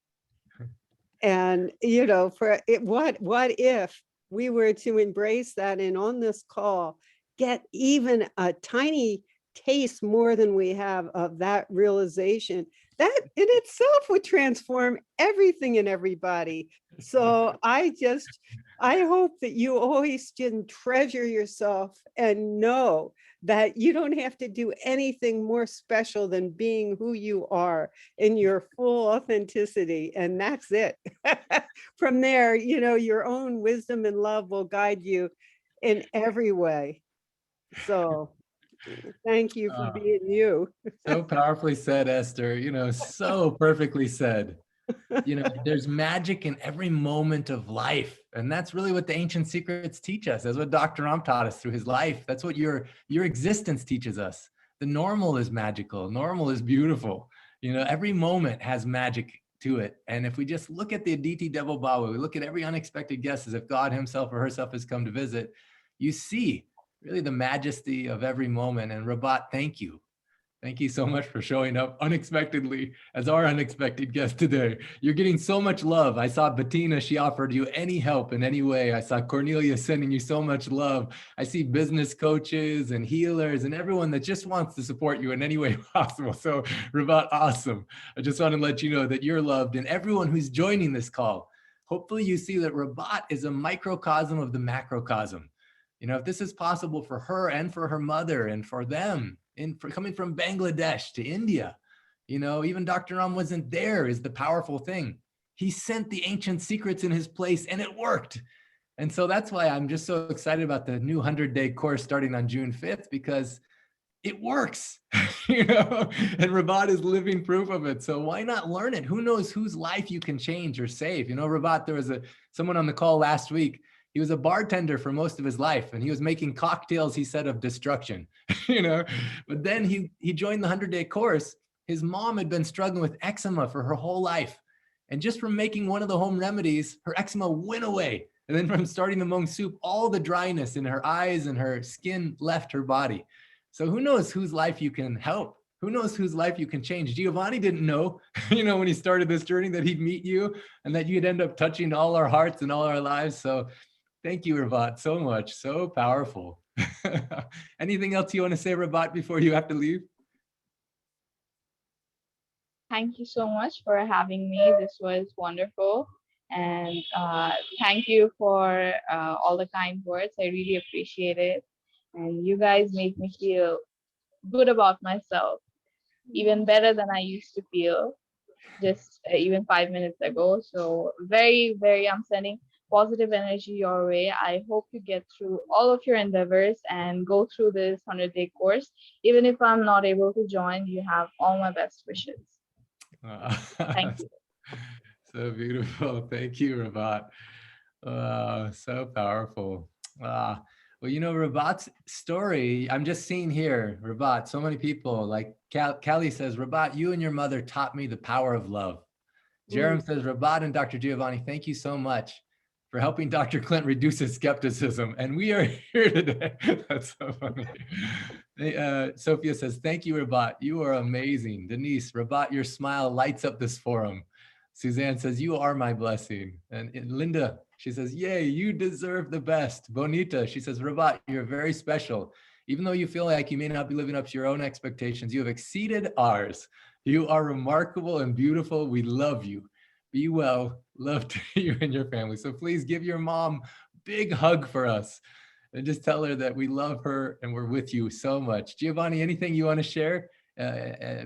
Speaker 1: And, what if we were to embrace that, and on this call, get even a tiny taste more than we have of that realization, that in itself would transform everything and everybody. So I just I hope that you always can treasure yourself and know that you don't have to do anything more special than being who you are in your full authenticity. And that's it. From there, your own wisdom and love will guide you in every way. So thank you for being you.
Speaker 4: So powerfully said, Esther, so perfectly said. There's magic in every moment of life. And that's really what the ancient secrets teach us. That's what Dr. Ram taught us through his life. That's what your existence teaches us. The normal is magical. Normal is beautiful. Every moment has magic to it. And if we just look at the Aditi Devo Bhava, we look at every unexpected guest as if God himself or herself has come to visit, you see really the majesty of every moment. And Rabat, thank you. Thank you so much for showing up unexpectedly as our unexpected guest today. You're getting so much love. I saw Bettina, she offered you any help in any way. I saw Cornelia sending you so much love. I see business coaches and healers and everyone that just wants to support you in any way possible. So Rabat, awesome. I just want to let you know that you're loved, and everyone who's joining this call, hopefully you see that Rabat is a microcosm of the macrocosm. If this is possible for her and for her mother and for them, for coming from Bangladesh to India, even Dr. Ram wasn't there is the powerful thing. He sent the ancient secrets in his place and it worked. And so that's why I'm just so excited about the new 100-day course starting on June 5th, because it works, and Rabat is living proof of it. So why not learn it? Who knows whose life you can change or save? Rabat, there was someone on the call last week. He was a bartender for most of his life, and he was making cocktails, he said, of destruction, but then he joined the 100-day course. His mom had been struggling with eczema for her whole life. And just from making one of the home remedies, her eczema went away. And then from starting the Hmong soup, all the dryness in her eyes and her skin left her body. So who knows whose life you can help? Who knows whose life you can change? Giovanni didn't know, when he started this journey, that he'd meet you and that you'd end up touching all our hearts and all our lives. So thank you, Rabat, so much. So powerful. Anything else you want to say, Rabat, before you have to leave?
Speaker 5: Thank you so much for having me. This was wonderful. And thank you for all the kind words. I really appreciate it. And you guys make me feel good about myself, even better than I used to feel just even 5 minutes ago. So very, very, I'm sending positive energy your way. I hope you get through all of your endeavors and go through this 100-day course. Even if I'm not able to join, you have all my best wishes. Thank you.
Speaker 4: So beautiful. Thank you, Rabat. So powerful. Well, Rabat's story, I'm just seeing here, Rabat, so many people, like Kelly says, Rabat, you and your mother taught me the power of love. Jerem says, Rabat and Dr. Giovanni, thank you so much for helping Dr. Clint reduce his skepticism. And we are here today. That's so funny. Sophia says, thank you, Rabat. You are amazing. Denise, Rabat, your smile lights up this forum. Suzanne says, you are my blessing. And Linda, she says, yay, you deserve the best. Bonita, she says, Rabat, you're very special. Even though you feel like you may not be living up to your own expectations, you have exceeded ours. You are remarkable and beautiful. We love you. Be well. Love to you and your family. So please give your mom a big hug for us and just tell her that we love her and we're with you so much. Giovanni, anything you want to share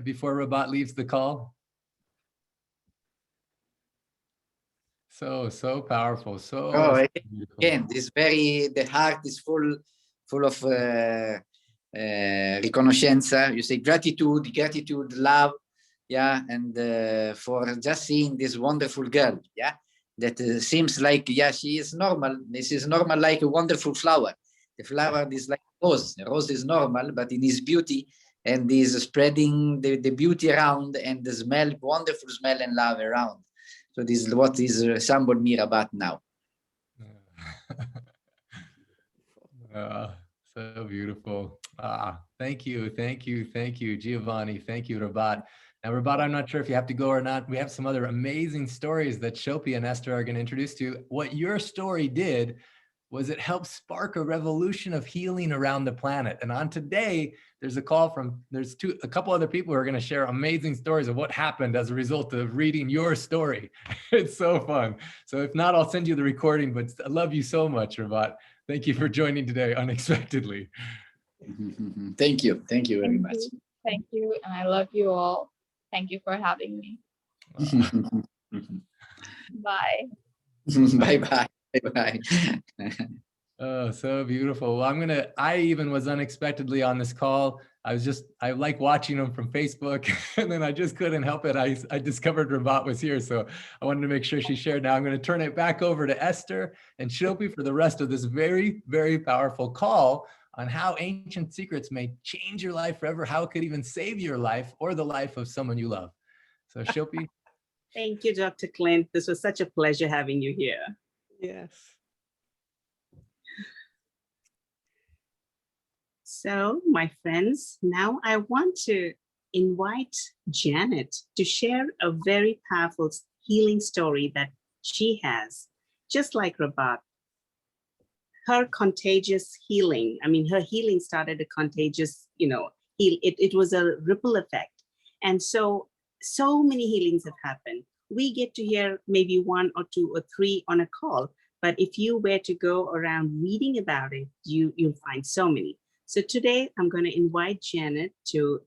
Speaker 4: before Rabat leaves the call? So powerful. So
Speaker 3: again, the heart is full of riconoscenza. You say gratitude, love, yeah, and for just seeing this wonderful girl, yeah, that seems like, yeah, she is normal. This is normal, like a wonderful flower. The flower is like a rose. The rose is normal, but in its beauty, and is spreading the beauty around, and the smell, wonderful smell and love around. So this is what is Sambol Mirabat now.
Speaker 4: So beautiful. Thank you, Giovanni. Thank you, Rabat. Now, Rabat, I'm not sure if you have to go or not. We have some other amazing stories that Shilpi and Esther are going to introduce to you. What your story did was it helped spark a revolution of healing around the planet. And on today, there's a call from, a couple other people who are going to share amazing stories of what happened as a result of reading your story. It's so fun. So if not, I'll send you the recording, but I love you so much, Rabat. Thank you for joining today unexpectedly.
Speaker 3: Thank you. Thank you very
Speaker 5: Thank
Speaker 3: much.
Speaker 5: you. Thank you. And I love you all. Thank you for having me. Bye.
Speaker 3: Bye-bye. Bye-bye.
Speaker 4: Oh, so beautiful. Well, I even was unexpectedly on this call. I like watching them from Facebook, and then I just couldn't help it. I discovered Rabat was here, so I wanted to make sure she shared. Now I'm going to turn it back over to Esther and Shilpi for the rest of this very, very powerful call on how ancient secrets may change your life forever, how it could even save your life or the life of someone you love. So Shilpi.
Speaker 2: Thank you, Dr. Clint. This was such a pleasure having you here.
Speaker 1: Yes.
Speaker 2: So, my friends, now I want to invite Janet to share a very powerful healing story that she has, just like Rabat. Her contagious healing, her healing started a contagious, it was a ripple effect. And so many healings have happened. We get to hear maybe 1 or 2 or 3 on a call, but if you were to go around reading about it, you'll find so many. So today I'm going to invite Janet to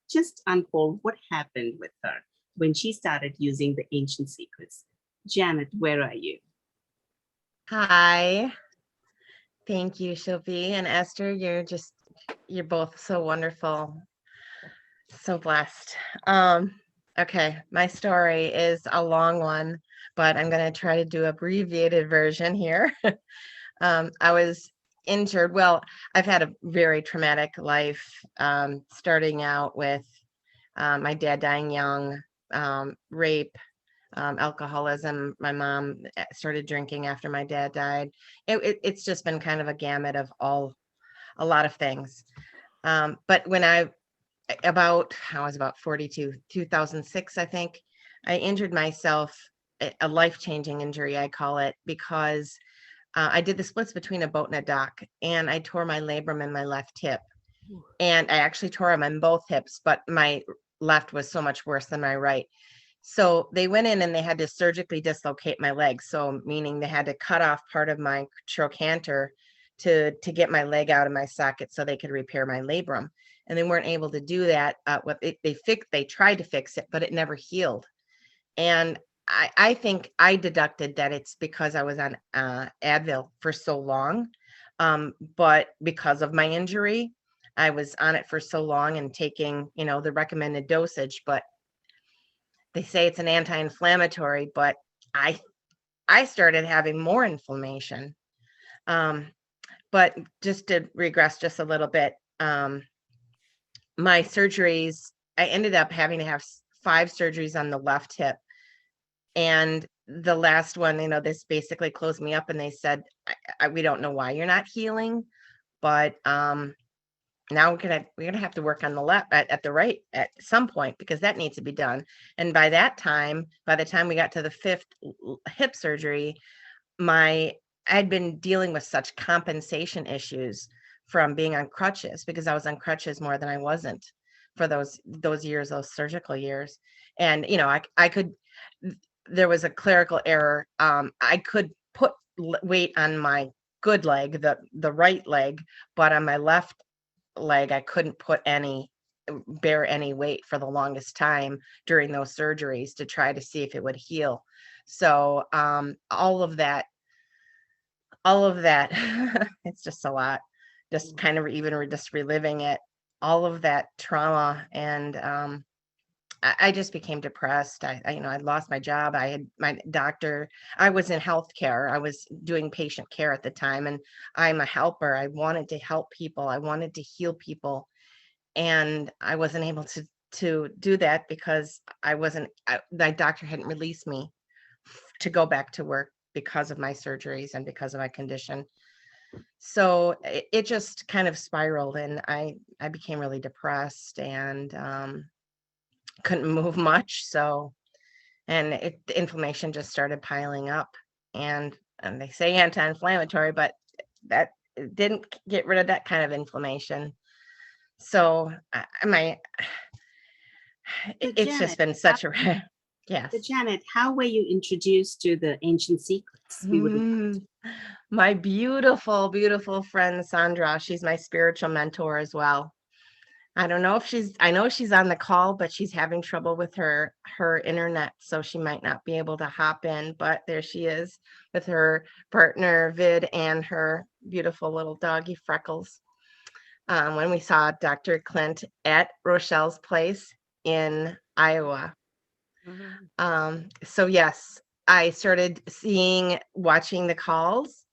Speaker 2: just unfold what happened with her when she started using the ancient secrets. Janet, where are you?
Speaker 8: Hi. Thank you, Shilpi and Esther. You're both so wonderful. So blessed. Okay, my story is a long one, but I'm going to try to do an abbreviated version here. I was injured. Well, I've had a very traumatic life, starting out with my dad dying young, rape, alcoholism. My mom started drinking after my dad died. It's just been kind of a gamut of a lot of things. But when I was about 42, 2006, I think, I injured myself, a life-changing injury, I call it, because I did the splits between a boat and a dock, and I tore my labrum in my left hip. And I actually tore them on both hips, but my left was so much worse than my right. So they went in and they had to surgically dislocate my leg. So meaning they had to cut off part of my trochanter to get my leg out of my socket so they could repair my labrum. And they weren't able to do that. They tried to fix it, but it never healed. And I think I deducted that it's because I was on Advil for so long. But because of my injury, I was on it for so long and taking, the recommended dosage, but they say it's an anti-inflammatory, but I started having more inflammation. But just to regress just a little bit, my surgeries, I ended up having to have 5 surgeries on the left hip. And the last one, this basically closed me up, and they said, we don't know why you're not healing, but now we're gonna have to work on the left at the right at some point, because that needs to be done. And by the time we got to the 5th hip surgery, I'd been dealing with such compensation issues from being on crutches, because I was on crutches more than I wasn't for those years, those surgical years. And I could, there was a clerical error. I could put weight on my good leg, the right leg, but on my left leg, I couldn't bear any weight for the longest time during those surgeries to try to see if it would heal. So all of that, it's just a lot, just kind of even just reliving it, all of that trauma. And I just became depressed. I lost my job. I had my doctor. I was in healthcare. I was doing patient care at the time, and I'm a helper. I wanted to help people. I wanted to heal people, and I wasn't able to do that because my doctor hadn't released me to go back to work because of my surgeries and because of my condition. So it just kind of spiraled, and I became really depressed and couldn't move much. So, and the inflammation just started piling up, and they say anti-inflammatory, but that didn't get rid of that kind of inflammation. So it's just been such a yes.
Speaker 2: So Janet, how were you introduced to the ancient secrets? We would
Speaker 8: My beautiful, beautiful friend Sandra, she's my spiritual mentor as well. I don't know if I know she's on the call, but she's having trouble with her internet, so she might not be able to hop in, but there she is with her partner Vid and her beautiful little doggy Freckles. When we saw Dr. Clint at Rochelle's place in Iowa. So yes, I started watching the calls,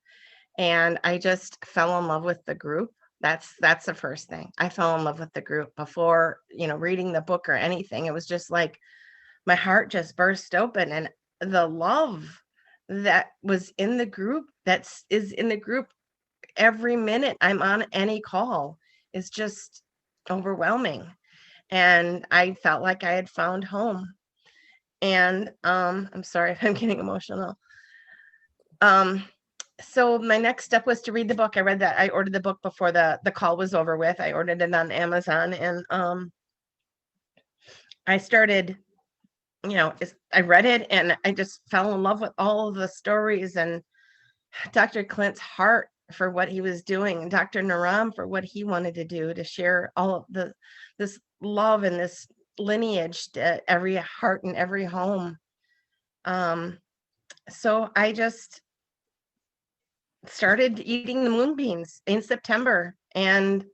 Speaker 8: and I just fell in love with the group. That's the first thing. I fell in love with the group before, reading the book or anything. It was just like my heart just burst open, and the love that was in the group, is in the group every minute I'm on any call, is just overwhelming. And I felt like I had found home. And I'm sorry if I'm getting emotional. So my next step was to read the book. I ordered the book before the call was over with. I ordered it on Amazon, and I started, I read it, and I just fell in love with all of the stories, and Dr. Clint's heart for what he was doing, and Dr. Naram for what he wanted to do to share all of this love and this lineage to every heart and every home. So I just started eating the moonbeams in September, and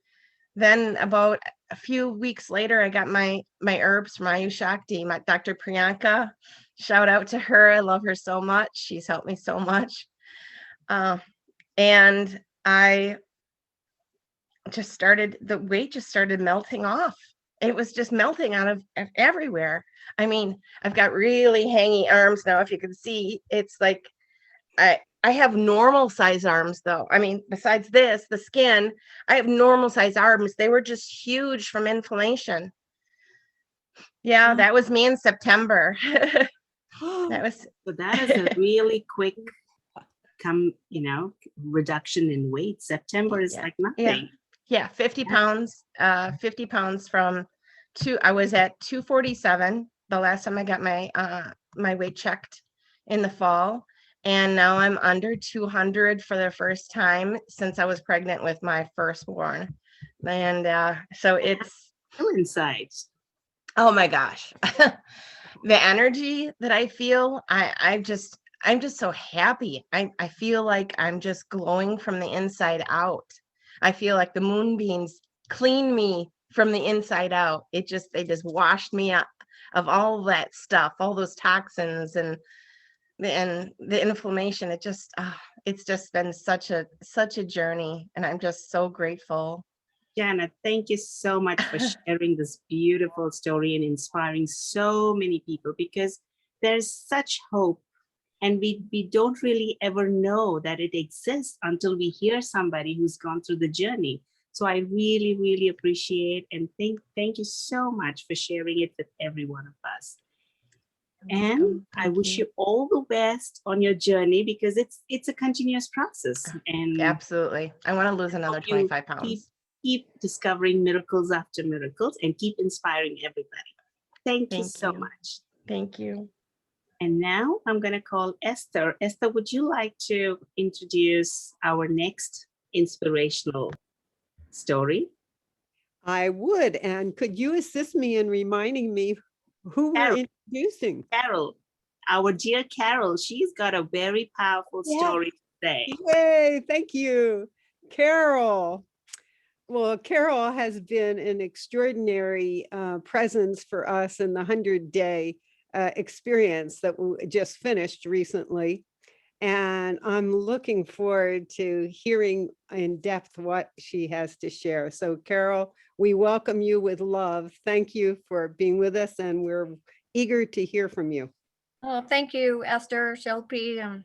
Speaker 8: then about a few weeks later, I got my herbs from Ayu Shakti, my Dr. Priyanka. Shout out to her. I love her so much. She's helped me so much. And I just the weight just started melting off. It was just melting out of everywhere. I mean, I've got really hangy arms now. If you can see, it's like I have normal size arms though. I mean, besides this, the skin, I have normal size arms. They were just huge from inflammation. Yeah, that was me in September.
Speaker 2: So that is a really quick reduction in weight. September is like nothing.
Speaker 8: Yeah, 50 pounds, 50 pounds from I was at 247 the last time I got my weight checked in the fall. And now I'm under 200 for the first time since I was pregnant with my firstborn. And so it's
Speaker 2: inside.
Speaker 8: Oh my gosh. The energy that I feel, I'm just so happy. I feel like I'm just glowing from the inside out. I feel like the moonbeams clean me from the inside out. They just washed me up of all that stuff, all those toxins and the inflammation. It's just been such a journey, and I'm just so grateful.
Speaker 2: Janet, thank you so much for sharing this beautiful story and inspiring so many people, because there's such hope, and we don't really ever know that it exists until we hear somebody who's gone through the journey. So I really, really appreciate and thank you so much for sharing it with every one of us. And I wish you all the best on your journey, because it's a continuous process. And
Speaker 8: absolutely, I want to lose another 25 pounds.
Speaker 2: Keep discovering miracles after miracles, and keep inspiring everybody. Thank you so much.
Speaker 8: Thank you.
Speaker 2: And now I'm going to call Esther. Esther, would you like to introduce our next inspirational story?
Speaker 1: I would. And could you assist me in reminding me who we're introducing?
Speaker 2: Carol, our dear Carol. She's got a very powerful story today.
Speaker 1: Yay, thank you, Carol. Well, Carol has been an extraordinary presence for us in the 100-day experience that we just finished recently. And I'm looking forward to hearing in depth what she has to share. So Carol, we welcome you with love. Thank you for being with us, and we're eager to hear from you.
Speaker 9: Oh, thank you, Esther, Shilpi, and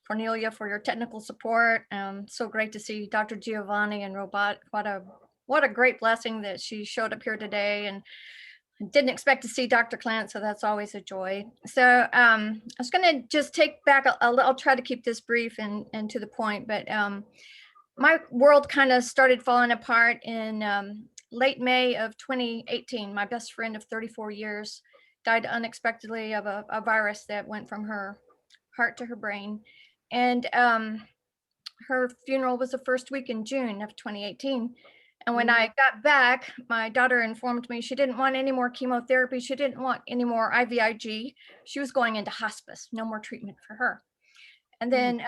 Speaker 9: Cornelia for your technical support. So great to see Dr. Giovanni and Robot. What a great blessing that she showed up here today, and didn't expect to see Dr. Clint, so that's always a joy. So I was going to just take back I'll try to keep this brief and to the point, but my world kind of started falling apart in late May of 2018. My best friend of 34 years died unexpectedly of a virus that went from her heart to her brain. And her funeral was the first week in June of 2018. And when I got back, my daughter informed me she didn't want any more chemotherapy. She didn't want any more IVIG. She was going into hospice, no more treatment for her. And then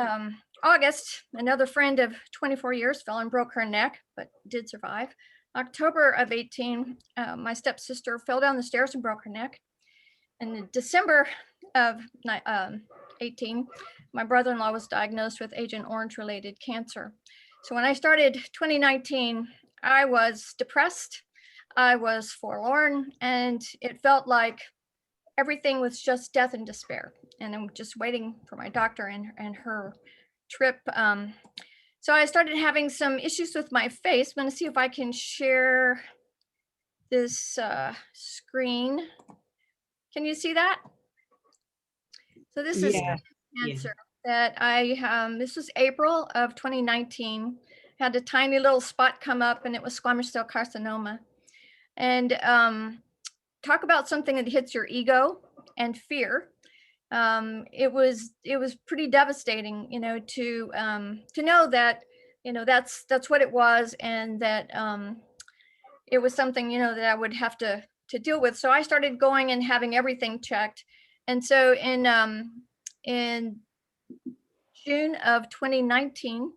Speaker 9: August, another friend of 24 years fell and broke her neck, but did survive. October of 18, my stepsister fell down the stairs and broke her neck. And in December of 18, my brother-in-law was diagnosed with Agent Orange related cancer. So when I started 2019, I was depressed, I was forlorn, and it felt like everything was just death and despair. And I'm just waiting for my doctor and her trip. So I started having some issues with my face. I'm going to see if I can share this screen. Can you see that? So this is cancer that this was April of 2019. Had a tiny little spot come up and it was squamous cell carcinoma. And talk about something that hits your ego and fear. It was pretty devastating, you know, to know that, you know, that's what it was, and that it was something, you know, that I would have to deal with. So I started going and having everything checked. And so in June of 2019,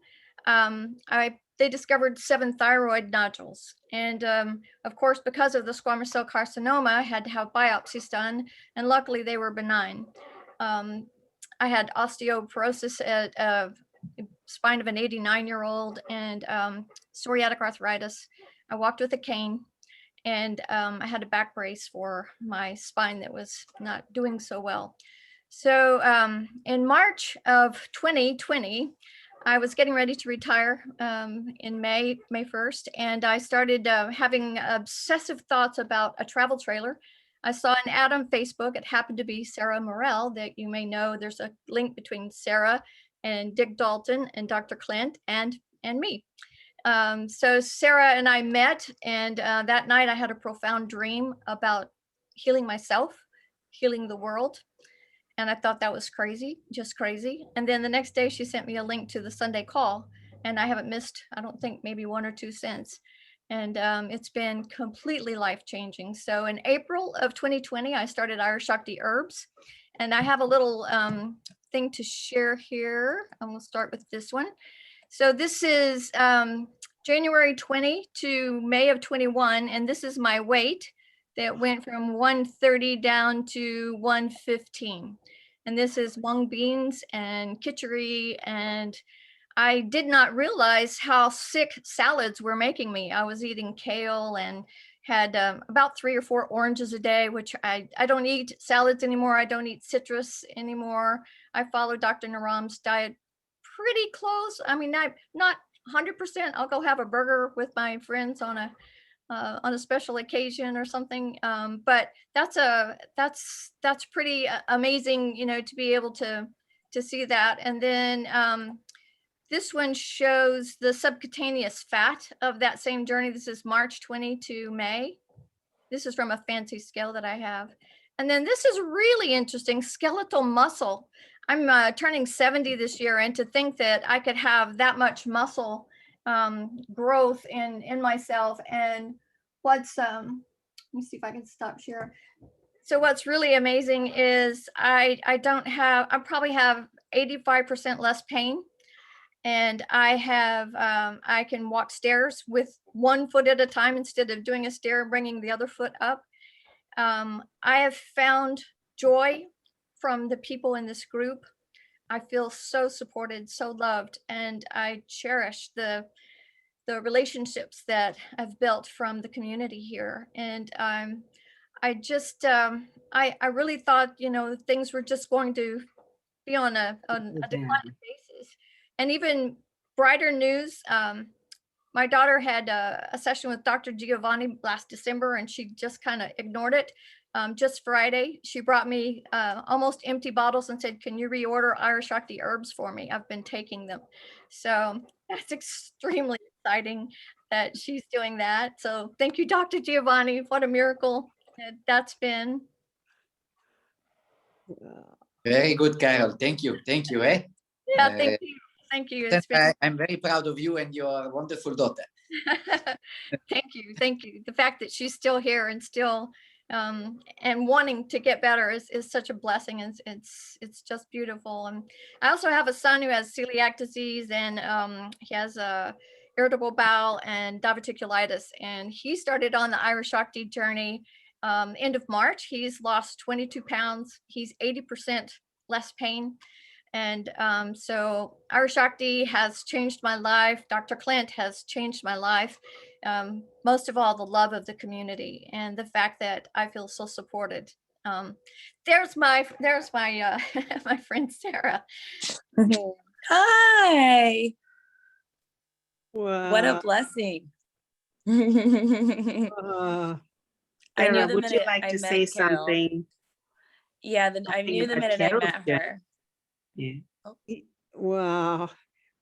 Speaker 9: they discovered 7 thyroid nodules. And of course, because of the squamous cell carcinoma, I had to have biopsies done, and luckily they were benign. I had osteoporosis at spine of an 89-year-old and psoriatic arthritis. I walked with a cane, and I had a back brace for my spine that was not doing so well. So in March of 2020, I was getting ready to retire in May 1st, and I started having obsessive thoughts about a travel trailer. I saw an ad on Facebook. It happened to be Sarah Morell, that you may know. There's a link between Sarah and Dick Dalton and Dr. Clint and me. So Sarah and I met, and that night I had a profound dream about healing myself, healing the world. And I thought that was crazy, just crazy. And then the next day she sent me a link to the Sunday call, and I haven't missed, I don't think, maybe 1 or 2 since. And it's been completely life-changing. So in April of 2020, I started Irish Shakti Herbs, and I have a little thing to share here. I'm gonna start with this one. So this is January 20 to May of 21, and this is my weight that went from 130 down to 115. And this is mung beans and kitchery, and I did not realize how sick salads were making me. I was eating kale and had about 3 or 4 oranges a day, which I don't eat salads anymore. I don't eat citrus anymore. I follow Dr. Naram's diet pretty close. I mean, I'm not 100%. I'll go have a burger with my friends on a special occasion or something. But that's pretty amazing, you know, to be able to see that. And then this one shows the subcutaneous fat of that same journey. This is March 20 to May. This is from a fancy scale that I have. And then this is really interesting, skeletal muscle. I'm turning 70 this year, and to think that I could have that much muscle growth in myself. And what's, let me see if I can stop share. So what's really amazing is I probably have 85% less pain. And I can walk stairs with 1 foot at a time instead of doing a stair, bringing the other foot up. I have found joy from the people in this group. I feel so supported, so loved, and I cherish the relationships that I've built from the community here. And I just, I really thought, you know, things were just going to be on a declining basis. And even brighter news, my daughter had a session with Dr. Giovanni last December, and she just kind of ignored it. just Friday, she brought me almost empty bottles and said, "Can you reorder Irish Shakti herbs for me? I've been taking them." So that's extremely exciting that she's doing that. So thank you, Dr. Giovanni. What a miracle that's been.
Speaker 3: Very good, Carol. Thank you. Thank you.
Speaker 9: Yeah, thank you. Thank you. It's been...
Speaker 3: I'm very proud of you and your wonderful daughter.
Speaker 9: Thank you. Thank you. The fact that she's still here and still and wanting to get better is such a blessing. It's just beautiful. And I also have a son who has celiac disease, and he has a irritable bowel and diverticulitis, and he started on the Irish Shakti journey end of March. He's lost 22 pounds. He's 80% less pain. And so Irish Shakti has changed my life. Dr. Clint has changed my life. Most of all, the love of the community and the fact that I feel so supported. There's my my friend Sarah.
Speaker 10: Hi.
Speaker 1: Wow.
Speaker 10: What a blessing. I knew
Speaker 2: Sarah,
Speaker 10: the
Speaker 2: would you
Speaker 10: minute
Speaker 2: like
Speaker 10: I
Speaker 2: to
Speaker 10: met
Speaker 2: say
Speaker 10: Carol.
Speaker 2: something?
Speaker 10: Yeah, I knew the
Speaker 2: about
Speaker 10: minute I
Speaker 2: Carol's
Speaker 10: met
Speaker 2: journey?
Speaker 10: her.
Speaker 2: Yeah.
Speaker 1: Wow.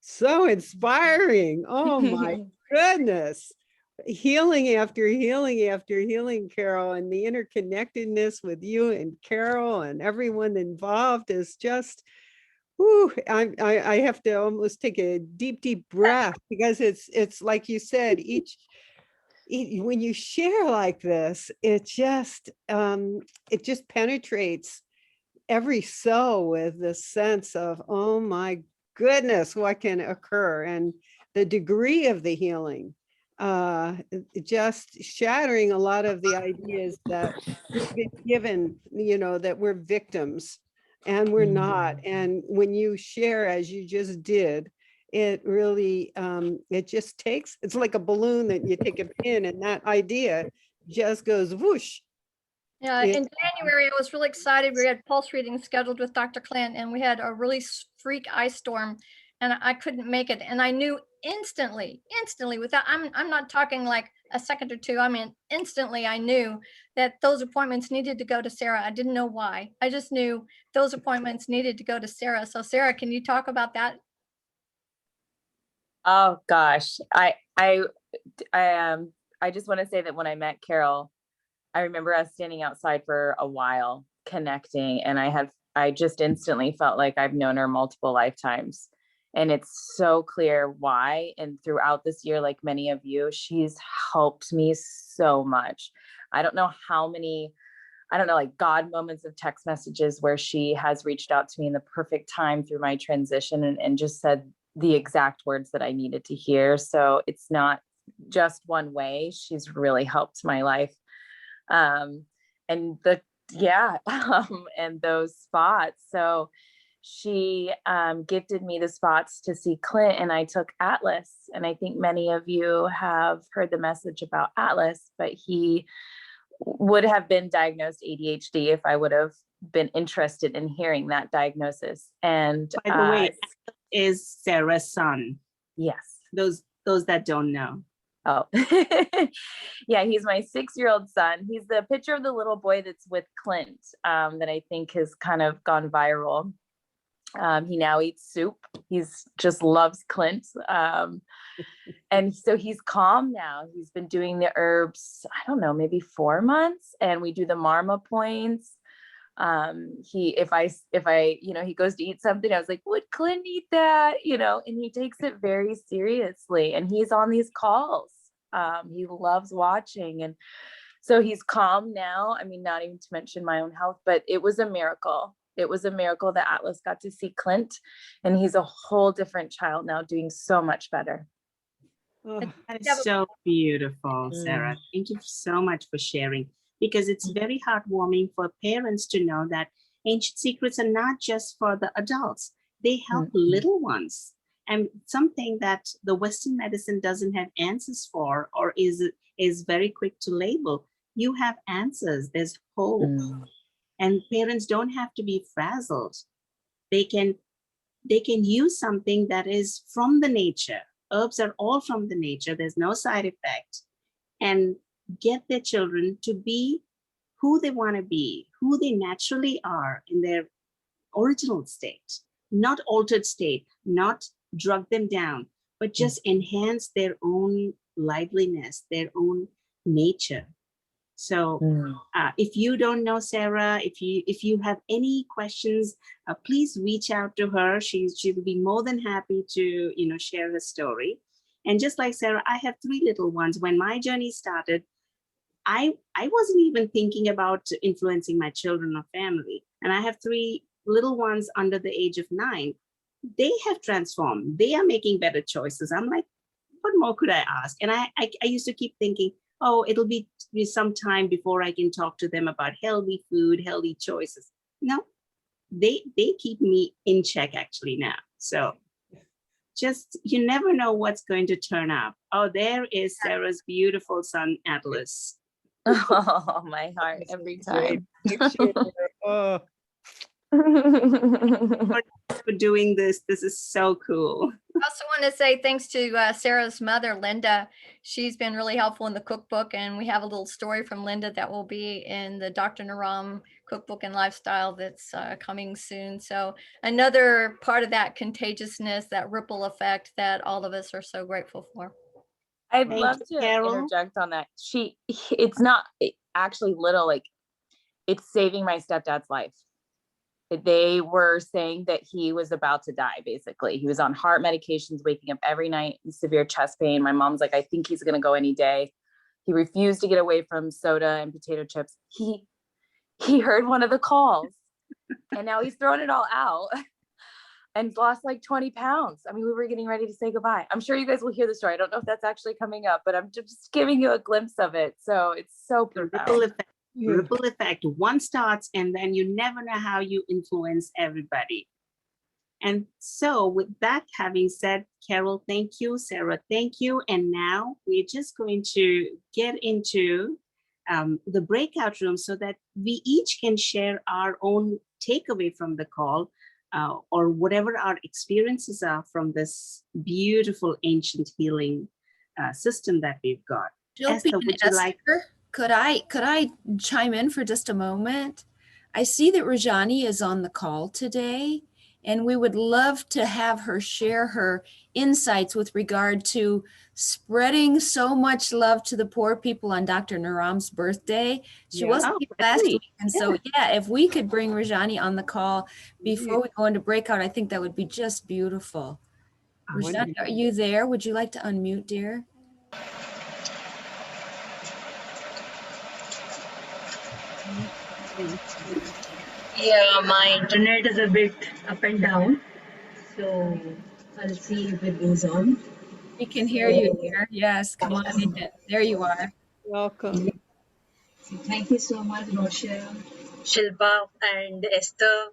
Speaker 1: So inspiring. Oh my goodness. Healing after healing after healing, Carol, and the interconnectedness with you and Carol and everyone involved is just, whew, I have to almost take a deep, deep breath, because it's like you said, when you share like this, it just penetrates every soul with this sense of, oh my goodness, what can occur, and the degree of the healing, just shattering a lot of the ideas that we've been given, that we're victims, and we're not. And when you share, as you just did, it really, it just takes, it's like a balloon that you take a pin, and that idea just goes whoosh.
Speaker 9: Yeah, in January, I was really excited. We had pulse readings scheduled with Dr. Clint, and we had a really freak ice storm, and I couldn't make it. And I knew instantly, without, I'm not talking like a second or two. I mean, instantly, I knew that those appointments needed to go to Sarah. I didn't know why. I just knew those appointments needed to go to Sarah. So Sarah, can you talk about that?
Speaker 10: Oh gosh, I just want to say that when I met Carol, I remember us standing outside for a while connecting, and I just instantly felt like I've known her multiple lifetimes. And it's so clear why. And throughout this year, like many of you, she's helped me so much. I don't know how many, like God moments of text messages where she has reached out to me in the perfect time through my transition and just said the exact words that I needed to hear. So it's not just one way. She's really helped my life. And those spots. So she gifted me the spots to see Clint, and I took Atlas. And I think many of you have heard the message about Atlas, but he would have been diagnosed ADHD if I would have been interested in hearing that diagnosis. And
Speaker 2: by the way, is Sarah's son.
Speaker 10: Yes.
Speaker 2: Those that don't know.
Speaker 10: Oh, yeah, he's my 6-year-old son. He's the picture of the little boy that's with Clint that I think has kind of gone viral. He now eats soup. He's just loves Clint. And so he's calm now. He's been doing the herbs, I don't know, maybe 4 months. And we do the Marma points. If I, he goes to eat something, I was like, would Clint eat that? And he takes it very seriously, and he's on these calls. He loves watching. And so he's calm now. I mean, not even to mention my own health, but it was a miracle. It was a miracle that Atlas got to see Clint, and he's a whole different child now, doing so much better.
Speaker 2: That is so beautiful, Sarah. Thank you so much for sharing, because it's very heartwarming for parents to know that ancient secrets are not just for the adults. They help little ones, and something that the Western medicine doesn't have answers for, or is very quick to label. You have answers. There's hope. And parents don't have to be frazzled. They can use something that is from the nature. Herbs are all from the nature. There's no side effect, and get their children to be who they want to be, who they naturally are in their original state, not altered state, not drug them down, but just enhance their own liveliness, their own nature. So if you don't know Sarah, if you have any questions, please reach out to her. She will be more than happy to share her story. And just like Sarah, I have 3 little ones. When my journey started, I wasn't even thinking about influencing my children or family. And I have 3 little ones under the age of 9. They have transformed. They are making better choices. I'm like, what more could I ask? And I used to keep thinking, oh, it'll be some time before I can talk to them about healthy food, healthy choices. No, they keep me in check actually now. So just, you never know what's going to turn up. Oh, there is Sarah's beautiful son, Atlas.
Speaker 10: Oh, my heart every time.
Speaker 1: Oh,
Speaker 2: For doing this. This is so cool.
Speaker 9: I also want to say thanks to Sarah's mother, Linda. She's been really helpful in the cookbook, and we have a little story from Linda that will be in the Dr. Naram cookbook and lifestyle that's coming soon. So another part of that contagiousness, that ripple effect that all of us are so grateful for.
Speaker 10: I'd
Speaker 2: Thank
Speaker 10: love
Speaker 2: you,
Speaker 10: to
Speaker 2: Carol.
Speaker 10: interject on that. It's not actually little, like it's saving my stepdad's life. They were saying that he was about to die, basically. He was on heart medications, waking up every night in severe chest pain. My mom's like, I think he's going to go any day. He refused to get away from soda and potato chips. He heard one of the calls and now he's throwing it all out and lost like 20 pounds. I mean, we were getting ready to say goodbye. I'm sure you guys will hear the story. I don't know if that's actually coming up, but I'm just giving you a glimpse of it. So it's so profound.
Speaker 2: Ripple effect. One starts and then you never know how you influence everybody. And so with that having said, Carol, thank you. Sarah, thank you. And now we're just going to get into the breakout room so that we each can share our own takeaway from the call or whatever our experiences are from this beautiful ancient healing system that we've got. Esther, would you like?
Speaker 11: Could I chime in for just a moment? I see that Rajani is on the call today, and we would love to have her share her insights with regard to spreading so much love to the poor people on Dr. Naram's birthday. She wasn't here last week, and so if we could bring Rajani on the call before we go into breakout, I think that would be just beautiful. Rajani, are you there? Would you like to unmute, dear?
Speaker 12: Yeah, my internet is a bit up and down, so I'll see if it goes on.
Speaker 11: We can hear you, dear. Yes, come on in. There you are.
Speaker 1: welcome.
Speaker 12: So thank you so much, Rosha, Shilpa, and Esther.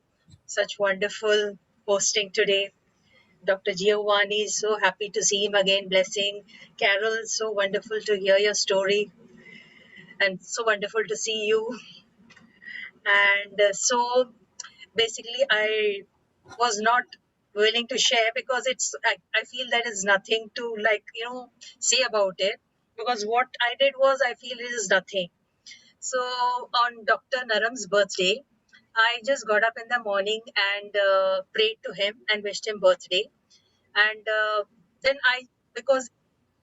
Speaker 12: Such wonderful posting today. Dr. Giovanni, so happy to see him again. Blessing. Carol, so wonderful to hear your story, and so wonderful to see you. And so basically I was not willing to share because I feel there is nothing to say about it, because what I did was, I feel it is nothing. So on Dr. Naram's birthday, I just got up in the morning and prayed to him and wished him birthday. And then because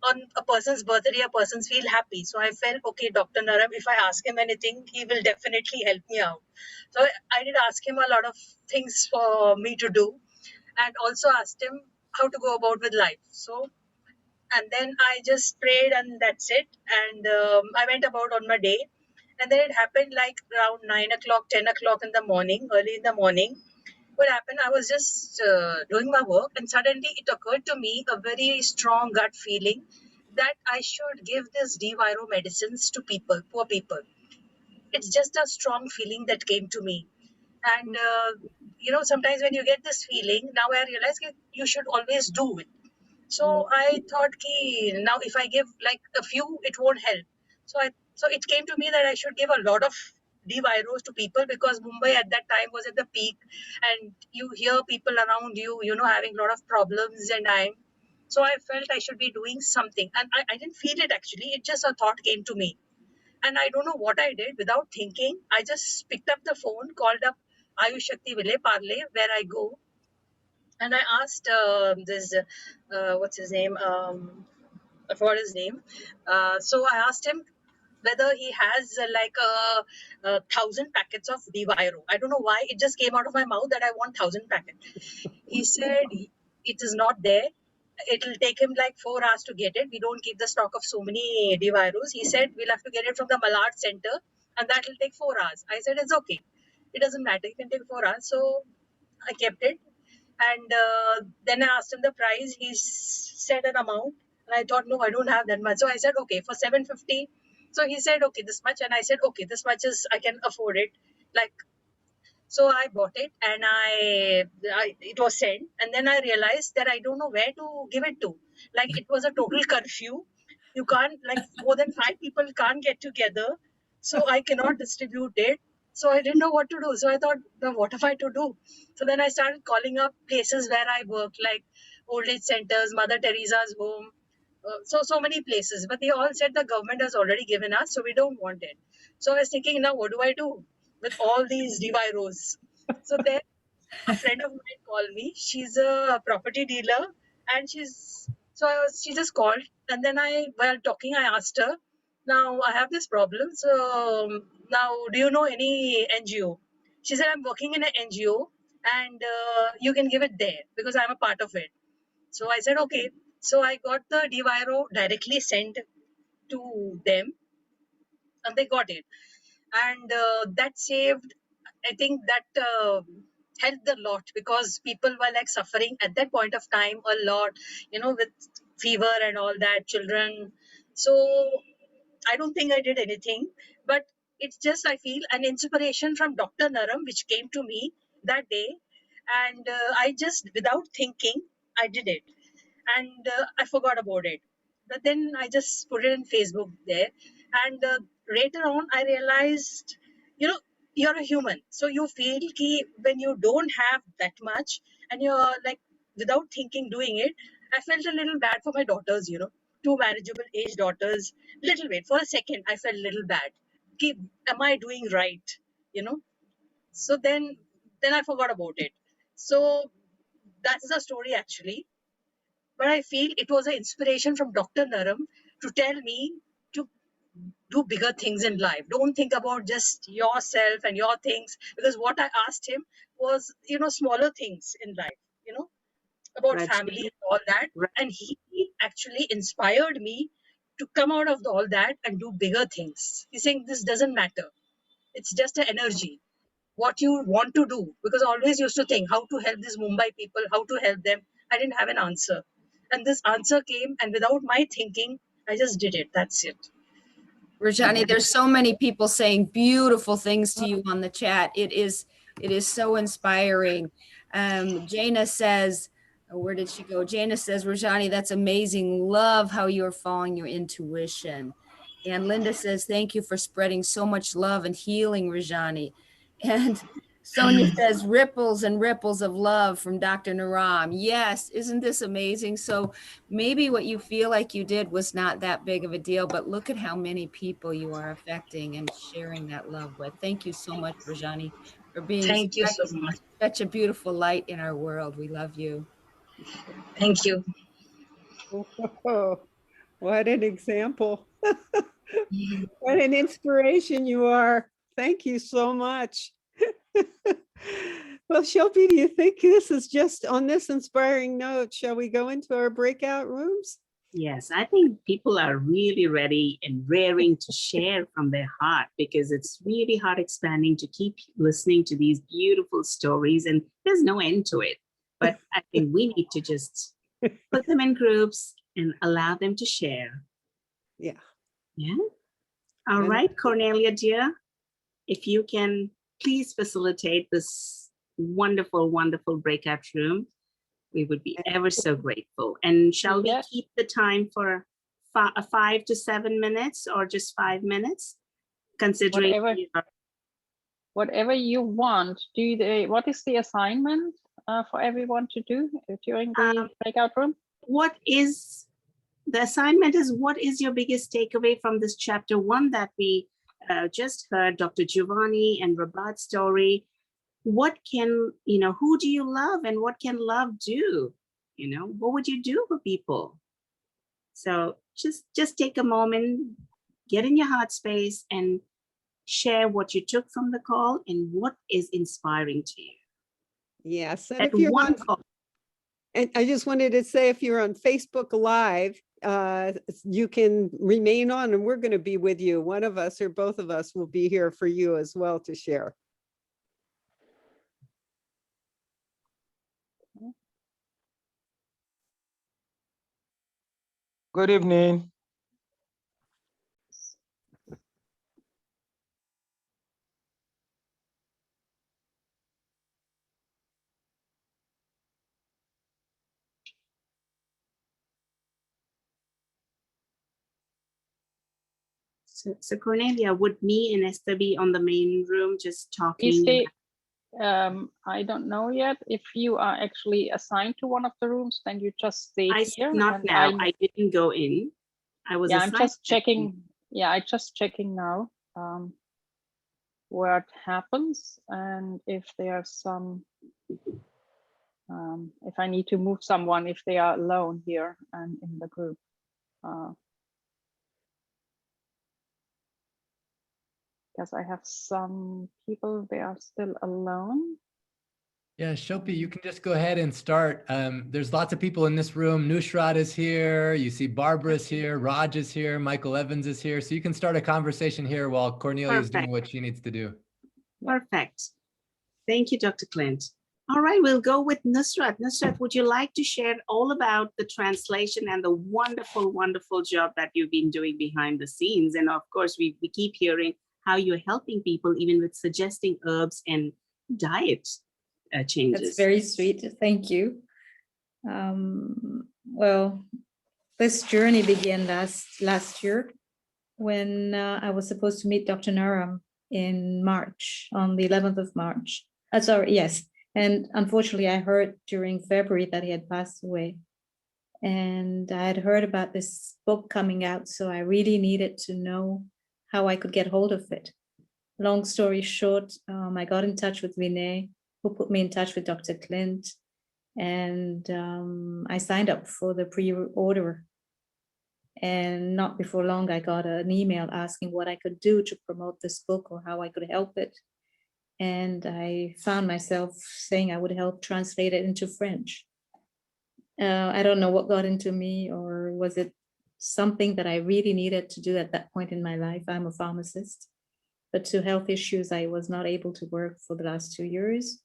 Speaker 12: on a person's birthday, a person's feel happy. So I felt, okay, Dr. Naram, if I ask him anything, he will definitely help me out. So I did ask him a lot of things for me to do, and also asked him how to go about with life. So, and then I just prayed and that's it. And I went about on my day. And then it happened like around 9 o'clock, 10 o'clock in the morning, early in the morning. What happened, I was just doing my work, and suddenly it occurred to me a very strong gut feeling that I should give this D-Viro medicines to people, poor people. It's just a strong feeling that came to me. And, sometimes when you get this feeling, now I realize you should always do it. So I thought, now if I give like a few, it won't help. So it came to me that I should give a lot of D-Viros to people, because Mumbai at that time was at the peak, and you hear people around you, having a lot of problems and dying. So I felt I should be doing something, and I didn't feel it actually. It just a thought came to me. And I don't know what I did. Without thinking, I just picked up the phone, called up Ayush Shakti Vile Parle, where I go. And I asked what's his name? I forgot his name. So I asked him whether he has like 1,000 packets of Diviro. I don't know why. It just came out of my mouth that I want 1,000 packets. He said it is not there. It'll take him like 4 hours to get it. We don't keep the stock of so many Diviros. He said we'll have to get it from the Malad Center and that will take 4 hours. I said it's okay. It doesn't matter. It can take 4 hours. So I kept it. And then I asked him the price. He said an amount. And I thought, no, I don't have that much. So I said, okay, for 750. So he said, okay, this much. And I said, okay, this much is, I can afford it. Like, so I bought it and it was sent. And then I realized that I don't know where to give it to. Like it was a total curfew. You can't, like more than 5 people can't get together. So I cannot distribute it. So I didn't know what to do. So I thought, now what have I to do? So then I started calling up places where I work, like old age centers, Mother Teresa's home. So many places. But they all said the government has already given us, so we don't want it. So I was thinking, now what do I do with all these Diviros? So then a friend of mine called me. She's a property dealer and she just called. And then while talking, I asked her, now I have this problem. So now, do you know any NGO? She said, I'm working in an NGO and you can give it there because I'm a part of it. So I said, okay. So I got the Diviro directly sent to them and they got it. And that saved, I think that helped a lot because people were like suffering at that point of time a lot, with fever and all that, children. So I don't think I did anything, but it's just, I feel, an inspiration from Dr. Naram, which came to me that day. And I just, without thinking, I did it. And I forgot about it. But then I just put it in Facebook there. And later on, I realized, you're a human. So you feel ki when you don't have that much and you're like, without thinking, doing it, I felt a little bad for my daughters, 2 marriageable age daughters. Little bit. For a second, I felt a little bad. Ki, am I doing right? So then I forgot about it. So that's the story actually. But I feel it was an inspiration from Dr. Naram to tell me to do bigger things in life. Don't think about just yourself and your things. Because what I asked him was, smaller things in life, about
Speaker 2: Right.
Speaker 12: family and all that.
Speaker 2: Right.
Speaker 12: And he actually inspired me to come out of all that and do bigger things. He's saying this doesn't matter. It's just an energy. What you want to do, because I always used to think how to help these Mumbai people, how to help them. I didn't have an answer. And this answer came, and without my thinking, I just did it. That's it.
Speaker 11: Rajani, there's so many people saying beautiful things to you on the chat. It is so inspiring. Jana says, where did she go? Jana says, Rajani, that's amazing. Love how you're following your intuition. And Linda says, thank you for spreading so much love and healing, Rajani. And Sonia says, ripples and ripples of love from Dr. Naram. Yes, isn't this amazing? So maybe what you feel like you did was not that big of a deal, but look at how many people you are affecting and sharing that love with. Thank you so much, Rajani, for being
Speaker 12: Thank you so much.
Speaker 11: such a beautiful light in our world. We love you.
Speaker 12: Thank you.
Speaker 1: Oh, what an example. What an inspiration you are. Thank you so much. Well, Shilpi, do you think this is just on this inspiring note? Shall we go into our breakout rooms?
Speaker 2: Yes, I think people are really ready and raring to share from their heart because it's really heart expanding to keep listening to these beautiful stories and there's no end to it. But I think we need to just put them in groups and allow them to share.
Speaker 1: Yeah.
Speaker 2: Yeah. All right, Cornelia, dear, if you can please facilitate this wonderful, wonderful breakout room, we would be ever so grateful. And shall we keep the time for 5 to 7 minutes or just 5 minutes? Considering
Speaker 13: whatever you want. What is the assignment for everyone to do during the breakout room?
Speaker 2: What is the assignment? Is what is your biggest takeaway from this chapter 1 that we just heard Dr. Giovanni and Rabat's story. What can, who do you love and what can love do? What would you do for people? So just take a moment, get in your heart space and share what you took from the call and what is inspiring to you.
Speaker 1: Yes, and
Speaker 2: That
Speaker 1: if you're
Speaker 2: one
Speaker 1: on,
Speaker 2: call.
Speaker 1: and I just wanted to say, if you're on Facebook Live, you can remain on and we're going to be with you. One of us or both of us will be here for you as well to share.
Speaker 14: Good evening.
Speaker 2: So Cornelia, would me and Esther be on the main room just
Speaker 13: You
Speaker 2: talking?
Speaker 13: stay, I don't know yet. If you are actually assigned to one of the rooms, then you just stay here.
Speaker 2: Not
Speaker 13: and
Speaker 2: now. I didn't go in. I was
Speaker 13: yeah, I'm
Speaker 2: assigned
Speaker 13: just
Speaker 2: to-
Speaker 13: checking. Yeah, I just checking now where it happens and if there's some, if I need to move someone, if they are alone here and in the group. Because I have some people, they are still alone.
Speaker 4: Yeah, Shilpi, you can just go ahead and start. There's lots of people in this room. Nusrat is here. You see Barbara's here. Raj is here. Michael Evans is here. So you can start a conversation here while Cornelia is doing what she needs to do.
Speaker 2: Perfect. Thank you, Dr. Clint. All right, we'll go with Nusrat. Nusrat, would you like to share all about the translation and the wonderful, wonderful job that you've been doing behind the scenes? And of course, we keep hearing how you're helping people even with suggesting herbs and diet changes.
Speaker 15: That's very sweet. Thank you. Well, this journey began last year when I was supposed to meet Dr. Naram in March, on the 11th of March. Sorry, yes. And unfortunately, I heard during February that he had passed away. And I had heard about this book coming out, so I really needed to know how I could get hold of it. Long story short, I got in touch with Vinay, who put me in touch with Dr. Clint, and I signed up for the pre-order. And not before long, I got an email asking what I could do to promote this book or how I could help it. And I found myself saying I would help translate it into French. I don't know what got into me, or was it something that I really needed to do at that point in my life. I'm a pharmacist, but to health issues, I was not able to work for the last 2 years.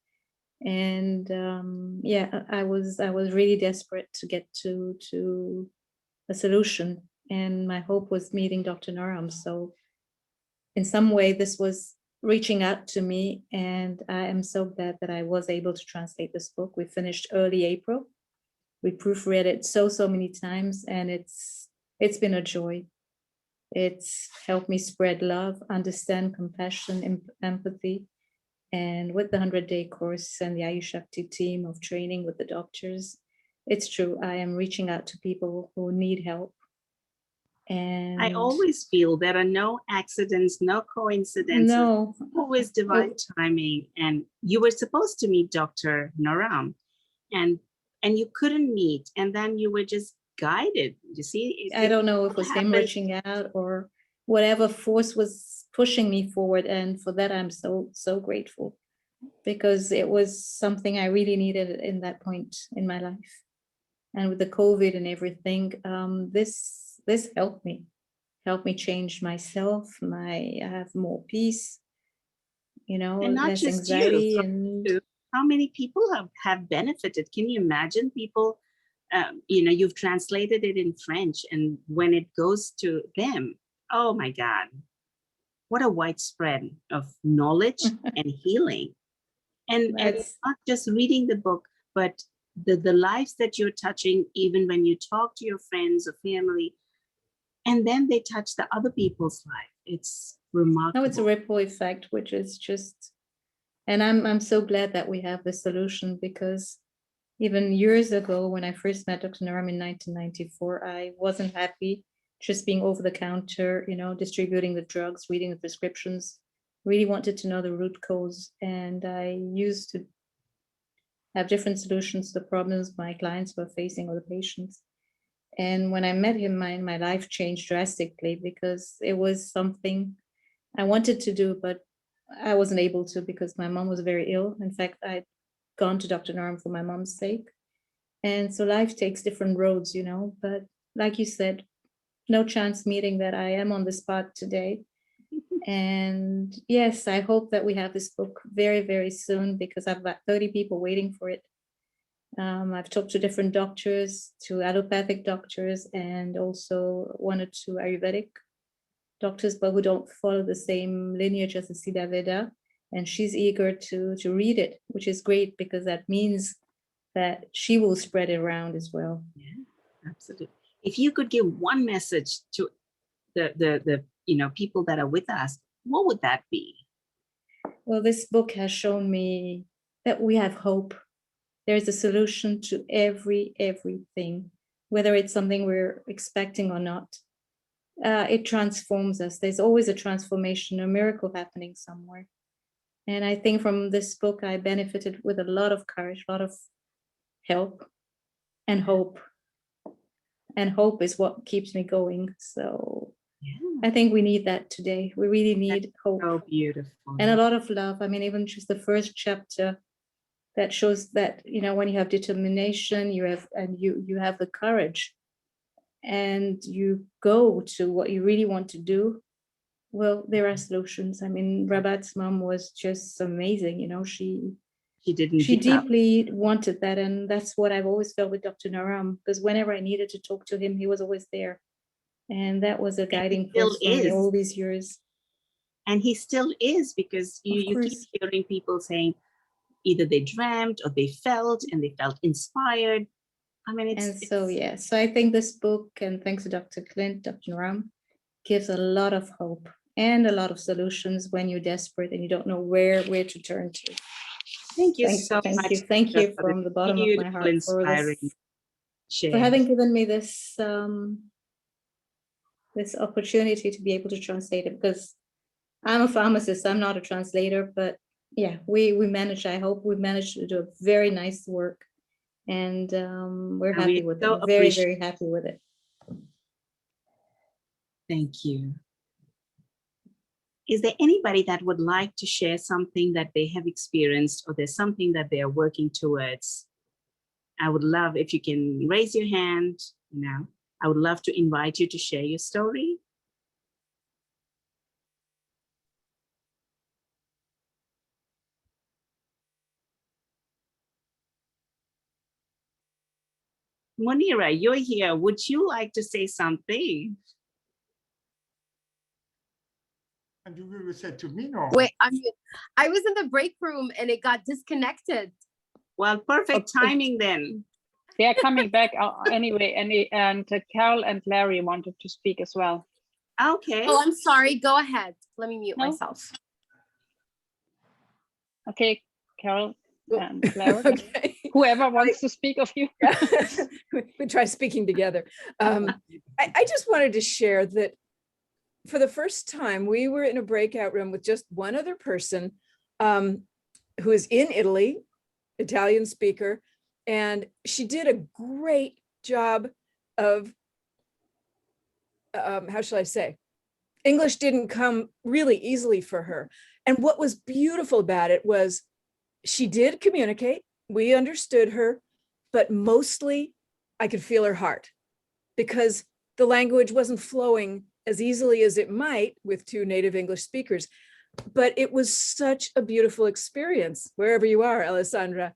Speaker 15: And yeah, I was really desperate to get to a solution. And my hope was meeting Dr. Naram. So in some way, this was reaching out to me, and I am so glad that I was able to translate this book. We finished early April. We proofread it so many times, and it's been a joy. It's helped me spread love, understand compassion, empathy. And with the 100-day course and the Ayush Shakti team of training with the doctors, it's true, I am reaching out to people who need help. And
Speaker 2: I always feel there are no accidents, no coincidences,
Speaker 15: no,
Speaker 2: always divine timing. And you were supposed to meet Dr. Naram, and you couldn't meet, and then you were just guided. You see,
Speaker 15: I don't know if it was him reaching out or whatever force was pushing me forward. And for that, I'm so grateful, because it was something I really needed in that point in my life. And with the COVID and everything, this helped me change myself. I have more peace,
Speaker 2: and not
Speaker 15: less
Speaker 2: just
Speaker 15: anxiety.
Speaker 2: you.
Speaker 15: And
Speaker 2: how many people have benefited? Can you imagine people? You've translated it in French, and when it goes to them, oh my God, what a widespread of knowledge and healing. And not just reading the book, but the lives that you're touching, even when you talk to your friends or family, and then they touch the other people's life. It's remarkable.
Speaker 15: no, it's a ripple effect, which is just, and I'm so glad that we have this solution, because even years ago, when I first met Dr. Naram in 1994, I wasn't happy just being over the counter, distributing the drugs, reading the prescriptions. Really wanted to know the root cause. And I used to have different solutions to the problems my clients were facing or the patients. And when I met him, my life changed drastically because it was something I wanted to do, but I wasn't able to because my mom was very ill. In fact, I'd gone to Dr. Naram for my mom's sake. And so life takes different roads, but like you said, no chance meeting that I am on the spot today. And yes, I hope that we have this book very, very soon because I've got 30 people waiting for it. I've talked to different doctors, to allopathic doctors, and also one or two Ayurvedic doctors, but who don't follow the same lineage as the Siddha Veda. And she's eager to read it, which is great because that means that she will spread it around as well.
Speaker 2: Yeah, absolutely. If you could give one message to the people that are with us, what would that be?
Speaker 15: Well, this book has shown me that we have hope. There's a solution to everything, whether it's something we're expecting or not. It transforms us. There's always a transformation, a miracle happening somewhere. And I think from this book, I benefited with a lot of courage, a lot of help and hope. And hope is what keeps me going. So I think we need that today. We really need hope.
Speaker 2: So beautiful.
Speaker 15: And a lot of love. I mean, even just the first chapter that shows that, when you have determination, you have the courage and you go to what you really want to do. Well, there are solutions. I mean, Rabat's mom was just amazing. She deeply wanted that. And that's what I've always felt with Dr. Naram, because whenever I needed to talk to him, he was always there. And that was a guiding force for me all these years.
Speaker 2: And he still is, because you keep hearing people saying either they dreamt or they felt inspired. I mean,
Speaker 15: So I think this book, and thanks to Dr. Clint, Dr. Naram, gives a lot of hope and a lot of solutions when you're desperate and you don't know where to turn to.
Speaker 2: Thank you so much.
Speaker 15: Thank you from the bottom of my heart for having given me this this opportunity to be able to translate it, because I'm a pharmacist, I'm not a translator, but yeah, we managed, I hope we managed to do a very nice work, and we're happy with it, very, very happy with it.
Speaker 2: Thank you. Is there anybody that would like to share something that they have experienced, or there's something that they are working towards? I would love if you can raise your hand. I would love to invite you to share your story. Monira, you're here. Would you like to say something?
Speaker 14: And you said to me, no?
Speaker 16: Wait, I was in the break room and it got disconnected.
Speaker 2: Well, perfect timing then.
Speaker 13: They are coming back anyway, and Carol and Larry wanted to speak as well.
Speaker 2: Okay.
Speaker 16: Oh, I'm sorry. Go ahead. Let me mute myself.
Speaker 13: Okay, Carol and Larry. Okay. Whoever wants to speak of you.
Speaker 17: We try speaking together. I just wanted to share that for the first time, we were in a breakout room with just one other person who is in Italy, Italian speaker, and she did a great job of, how shall I say, English didn't come really easily for her. And what was beautiful about it was she did communicate, we understood her, but mostly I could feel her heart, because the language wasn't flowing as easily as it might with two native English speakers. But it was such a beautiful experience, wherever you are, Alessandra,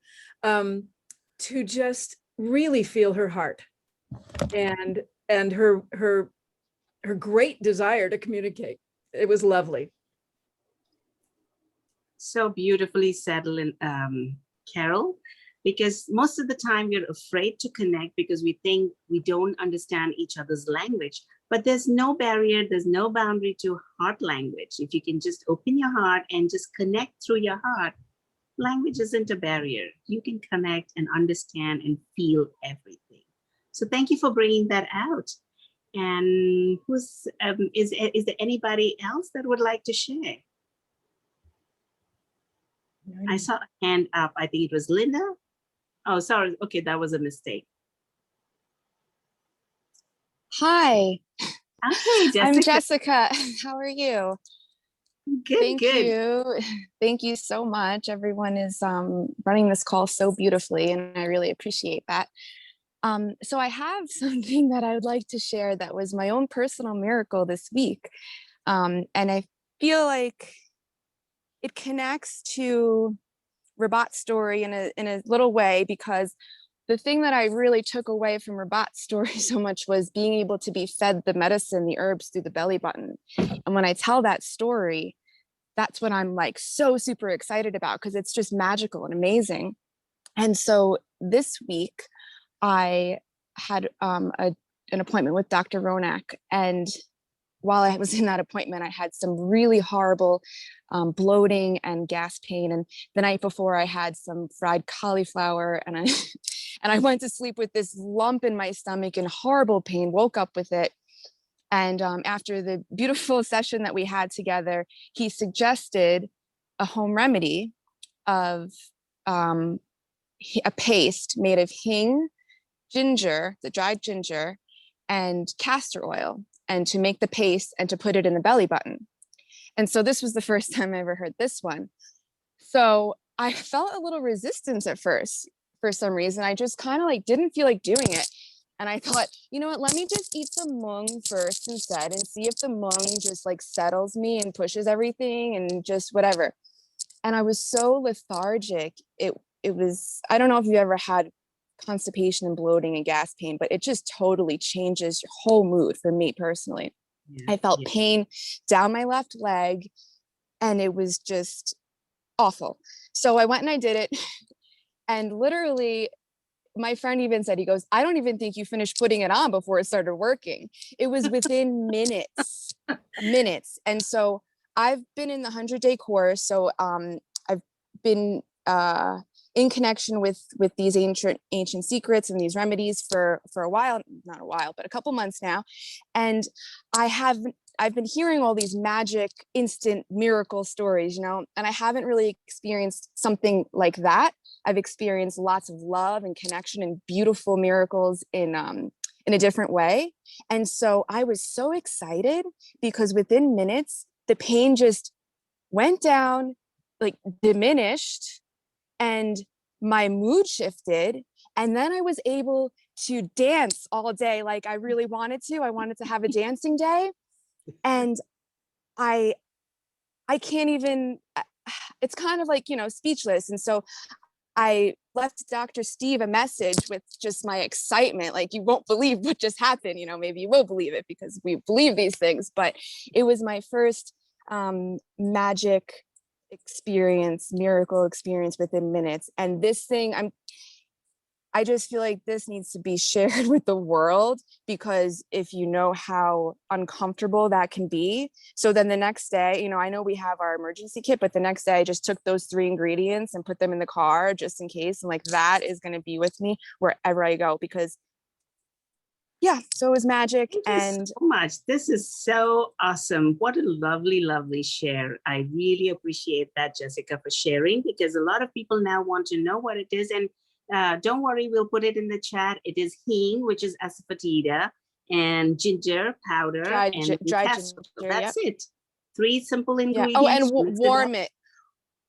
Speaker 17: to just really feel her heart and her great desire to communicate. It was lovely.
Speaker 2: So beautifully said, Carol, because most of the time we're afraid to connect because we think we don't understand each other's language. But there's no barrier, there's no boundary to heart language. If you can just open your heart and just connect through your heart, language isn't a barrier. You can connect and understand and feel everything. So thank you for bringing that out. And is there anybody else that would like to share? I saw a hand up. I think it was Linda. Oh, sorry. Okay, that was a mistake.
Speaker 18: Hi.
Speaker 2: Okay, Jessica.
Speaker 18: I'm Jessica. How are you?
Speaker 2: Good,
Speaker 18: Thank
Speaker 2: good.
Speaker 18: you. Thank you so much. Everyone is running this call so beautifully, and I really appreciate that. So I have something that I would like to share that was my own personal miracle this week. And I feel like it connects to Rabat's story in a little way, because the thing that I really took away from Rabat's story so much was being able to be fed the medicine, the herbs through the belly button. And when I tell that story, that's what I'm like so super excited about, because it's just magical and amazing. And so this week I had an appointment with Dr. Ronak, and while I was in that appointment, I had some really horrible bloating and gas pain. And the night before, I had some fried cauliflower, and I and I went to sleep with this lump in my stomach and horrible pain. Woke up with it, and after the beautiful session that we had together, he suggested a home remedy of a paste made of hing, ginger, the dried ginger, and castor oil, and to make the paste and to put it in the belly button. And so this was the first time I ever heard this one. So I felt a little resistance at first for some reason. I just kind of like didn't feel like doing it. And I thought, you know what, let me just eat some mung first instead and see if the mung just like settles me and pushes everything and just whatever. And I was so lethargic. It was, I don't know if you ever had constipation and bloating and gas pain, but it just totally changes your whole mood for me personally. I felt pain down my left leg, and it was just awful. So I went and I did it. And literally, my friend even said, he goes, I don't even think you finished putting it on before it started working. It was within minutes. And so I've been in the 100-day course. So I've been in connection with these ancient secrets and these remedies for a while, not a while, but a couple months now. And I've been hearing all these magic instant miracle stories, you know, and I haven't really experienced something like that. I've experienced lots of love and connection and beautiful miracles in a different way. And so I was so excited because within minutes, the pain just went down, like diminished, and my mood shifted. And then I was able to dance all day like I really wanted to. I wanted to have a dancing day. And I can't even, it's kind of like, you know, speechless. And so I left Dr. Steve a message with just my excitement, like, you won't believe what just happened. You know, maybe you will believe it because we believe these things, but it was my first magic experience, miracle experience within minutes. And this thing, I just feel like this needs to be shared with the world, because if you know how uncomfortable that can be. So then the next day, you know, I know we have our emergency kit, but the next day I just took those 3 ingredients and put them in the car just in case. And like, that is going to be with me wherever I go, because yeah, so it was magic. And
Speaker 2: so much. This is so awesome. What a lovely, lovely share. I really appreciate that, Jessica, for sharing, because a lot of people now want to know what it is. And don't worry, we'll put it in the chat. It is hing, which is asafoetida, and ginger powder,
Speaker 18: dried
Speaker 2: and castor.
Speaker 18: ginger.
Speaker 2: That's it. 3 simple ingredients.
Speaker 18: Oh, and
Speaker 2: Mix
Speaker 18: warm it.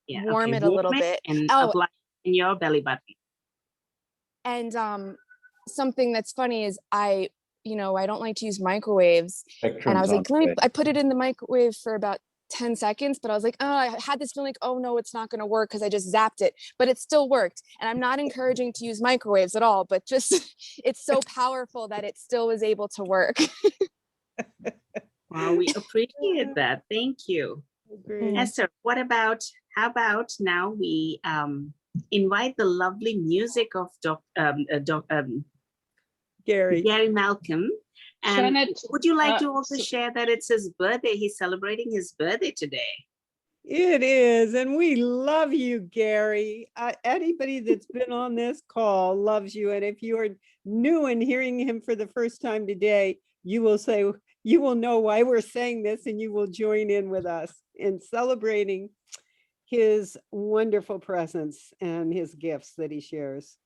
Speaker 2: Yeah,
Speaker 18: warm it a little bit.
Speaker 2: And apply it in your belly button.
Speaker 18: And something that's funny is I don't like to use microwaves. And I was like, I put it in the microwave for about 10 seconds, but I was like, oh, I had this feeling like, oh no, it's not going to work because I just zapped it, but it still worked. And I'm not encouraging to use microwaves at all, but just it's so powerful that it still was able to work.
Speaker 2: Well, we appreciate that. Thank you. Esther, how about now we invite the lovely music of Gary Malcolm. And would you like to also share that it's his birthday? He's celebrating his birthday today.
Speaker 1: It is, and we love you, Gary. Anybody that's been on this call loves you, and if you are new and hearing him for the first time today, you will say, you will know why we're saying this, and you will join in with us in celebrating his wonderful presence and his gifts that he shares.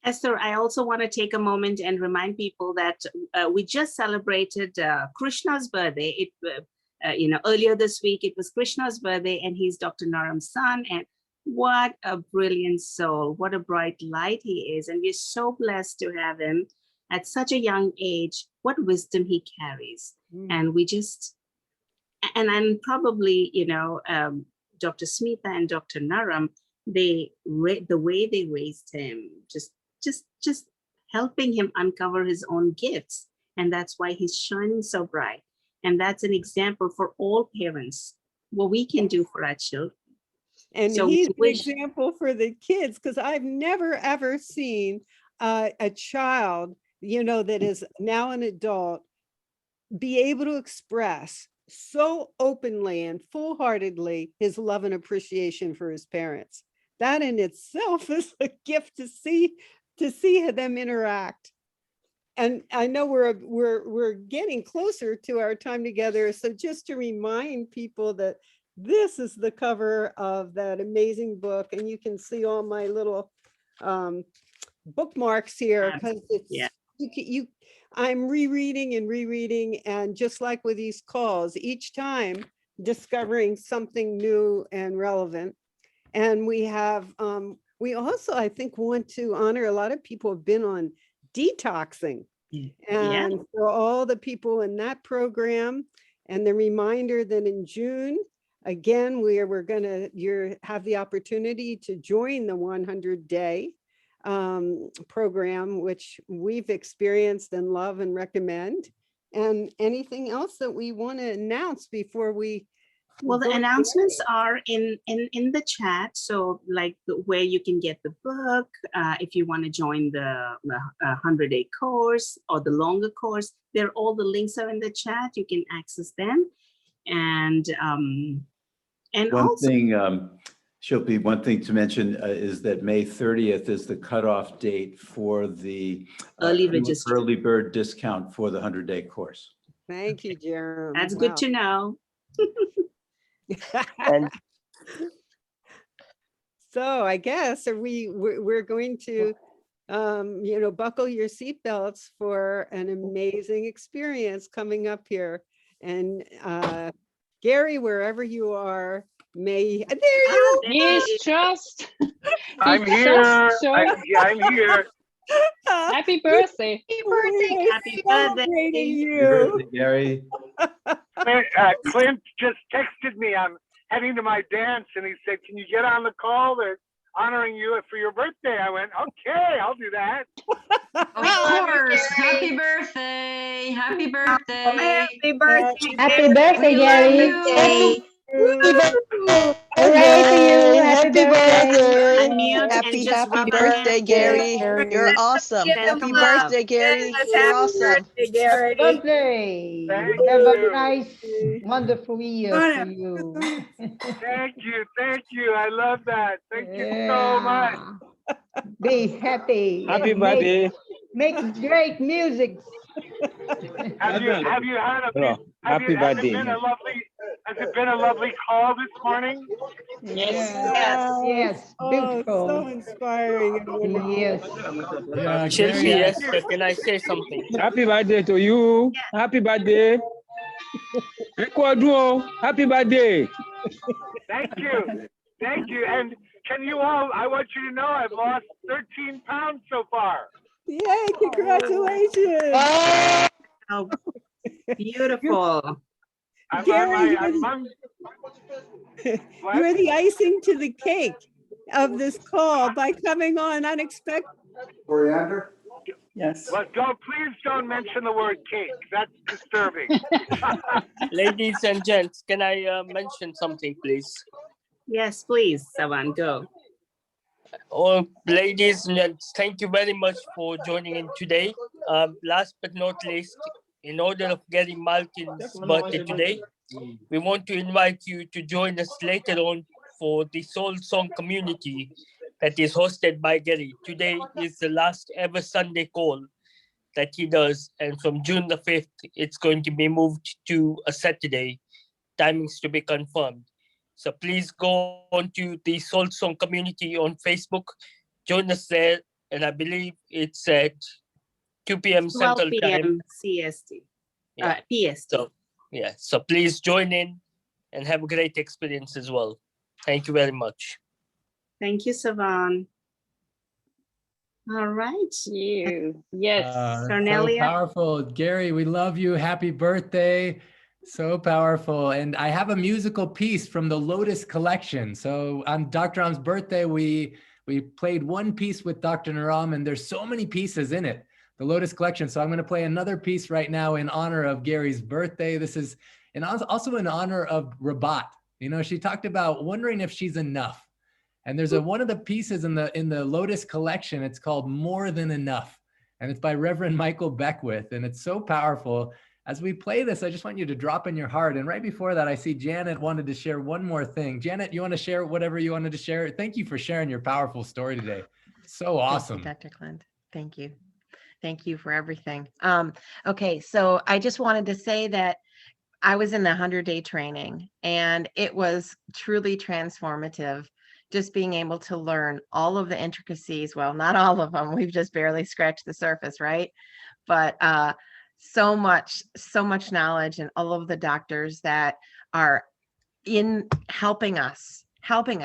Speaker 2: Esther, I also want to take a moment and remind people that we just celebrated Krishna's birthday. Earlier this week, it was Krishna's birthday, and he's Dr. Naram's son. And what a brilliant soul, what a bright light he is. And we're so blessed to have him at such a young age, what wisdom he carries. And we just, and probably, Dr. Smita and Dr. Naram, the way they raised him, just helping him uncover his own gifts. And that's why he's shining so bright. And that's an example for all parents, what we can do for our children.
Speaker 1: And
Speaker 2: so
Speaker 1: he's an example for the kids, because I've never, ever seen a child, that is now an adult, be able to express so openly and full-heartedly his love and appreciation for his parents. That in itself is a gift to see them interact. And I know we're getting closer to our time together. So just to remind people that this is the cover of that amazing book, and you can see all my little bookmarks here, because it's I'm rereading, and just like with these calls, each time discovering something new and relevant. And we have we also, I think, want to honor a lot of people have been on detoxing, and for all the people in that program, and the reminder that in June, again, we're gonna have the opportunity to join the 100-day program, which we've experienced and love and recommend. And anything else that we want to announce before we?
Speaker 2: Well, the announcements are in the chat. So like where you can get the book, if you want to join the 100-day course or the longer course, all the links are in the chat. You can access them. And
Speaker 19: one
Speaker 2: also,
Speaker 19: thing, Shilpi, one thing to mention is that May 30th is the cutoff date for the early bird discount for the 100-day course.
Speaker 1: Thank you, Jeremy.
Speaker 2: That's good to know.
Speaker 1: And so I guess we're going to buckle your seatbelts for an amazing experience coming up here. And Gary, wherever you are, there you
Speaker 13: He's just
Speaker 20: I'm here. I'm here.
Speaker 13: Happy birthday.
Speaker 2: Happy birthday
Speaker 1: to
Speaker 19: you, Gary.
Speaker 20: Clint just texted me. I'm heading to my dance, and he said, "Can you get on the call? They're honoring you for your birthday." I went, "Okay, I'll do that."
Speaker 21: Of course. Happy birthday. Happy birthday.
Speaker 16: Happy birthday.
Speaker 22: Happy birthday, Gary. Hooray for you. Happy birthday.
Speaker 23: Happy birthday, Gary. You're awesome. Happy birthday, Gary. You're awesome.
Speaker 16: Gary.
Speaker 22: Birthday. Have a nice, wonderful year for you.
Speaker 20: Thank you. I love that. Thank you so much.
Speaker 22: Be happy.
Speaker 23: Happy birthday.
Speaker 22: Make great music.
Speaker 20: Have you had a
Speaker 23: happy birthday?
Speaker 20: Has it been a lovely call this morning?
Speaker 22: Yes. Beautiful.
Speaker 1: So inspiring.
Speaker 22: Yes.
Speaker 24: Shilpi, Esther, can I say something?
Speaker 23: Happy birthday to you. Happy birthday. Ecuador. Happy birthday.
Speaker 20: Thank you. And can you all, I want you to know I've lost 13 pounds so far.
Speaker 1: Yay, congratulations.
Speaker 2: Oh, beautiful.
Speaker 1: Gary, you're the icing to the cake of this call by coming on unexpected.
Speaker 14: Coriander?
Speaker 24: Yes.
Speaker 20: Well, please don't mention the word cake. That's disturbing.
Speaker 24: Ladies and gents, can I mention something, please?
Speaker 2: Yes, please, Savan, go.
Speaker 24: Oh, ladies and gents, thank you very much for joining in today. Last but not least, in order of getting Malkin's birthday today, we want to invite you to join us later on for the Soul Song community that is hosted by Gary. Today is the last ever Sunday call. that he does. And from June the 5th, it's going to be moved to a Saturday, timings to be confirmed. So please go onto the Soul Song community on Facebook, join us there, and I believe it's at 2 p.m.
Speaker 2: 12
Speaker 24: Central Time.
Speaker 2: p.m. CST.
Speaker 24: Yeah.
Speaker 2: PST.
Speaker 24: So please join in and have a great experience as well. Thank you very much.
Speaker 2: Thank you, Savan. All right.
Speaker 13: Yes.
Speaker 4: So
Speaker 2: Cornelia.
Speaker 4: powerful. Gary, we love you. Happy birthday. So powerful. And I have a musical piece from the Lotus collection. So on Dr. Ram's birthday, we played one piece with Dr. Naram, and there's so many pieces in it, the Lotus collection. So I'm going to play another piece right now in honor of Gary's birthday. This is also in honor of Rabat. You know, she talked about wondering if she's enough. And there's one of the pieces in the Lotus collection. It's called More Than Enough. And it's by Reverend Michael Beckwith. And it's so powerful. As we play this, I just want you to drop in your heart. And right before that, I see Janet wanted to share one more thing. Janet, you want to share whatever you wanted to share? Thank you for sharing your powerful story today. So awesome.
Speaker 5: Thank you, Dr. Clint. Thank you. Thank you for everything. Okay, so I just wanted to say that I was in the 100-day training, and it was truly transformative. Just being able to learn all of the intricacies. Well, not all of them. We've just barely scratched the surface, right? But so much knowledge, and all of the doctors that are in helping us,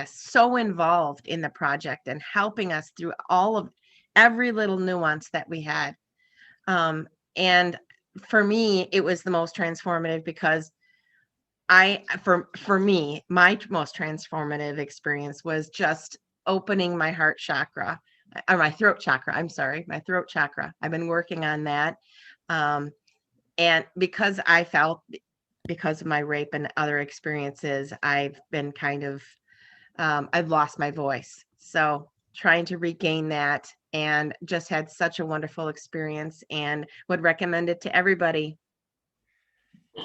Speaker 5: so involved in the project and helping us through every little nuance that we had. And for me, it was the most transformative because for me, my most transformative experience was just opening my heart chakra, or my throat chakra. I'm sorry, my throat chakra. I've been working on that. And because of my rape and other experiences, I've been I've lost my voice. So trying to regain that, and just had such a wonderful experience, and would recommend it to everybody.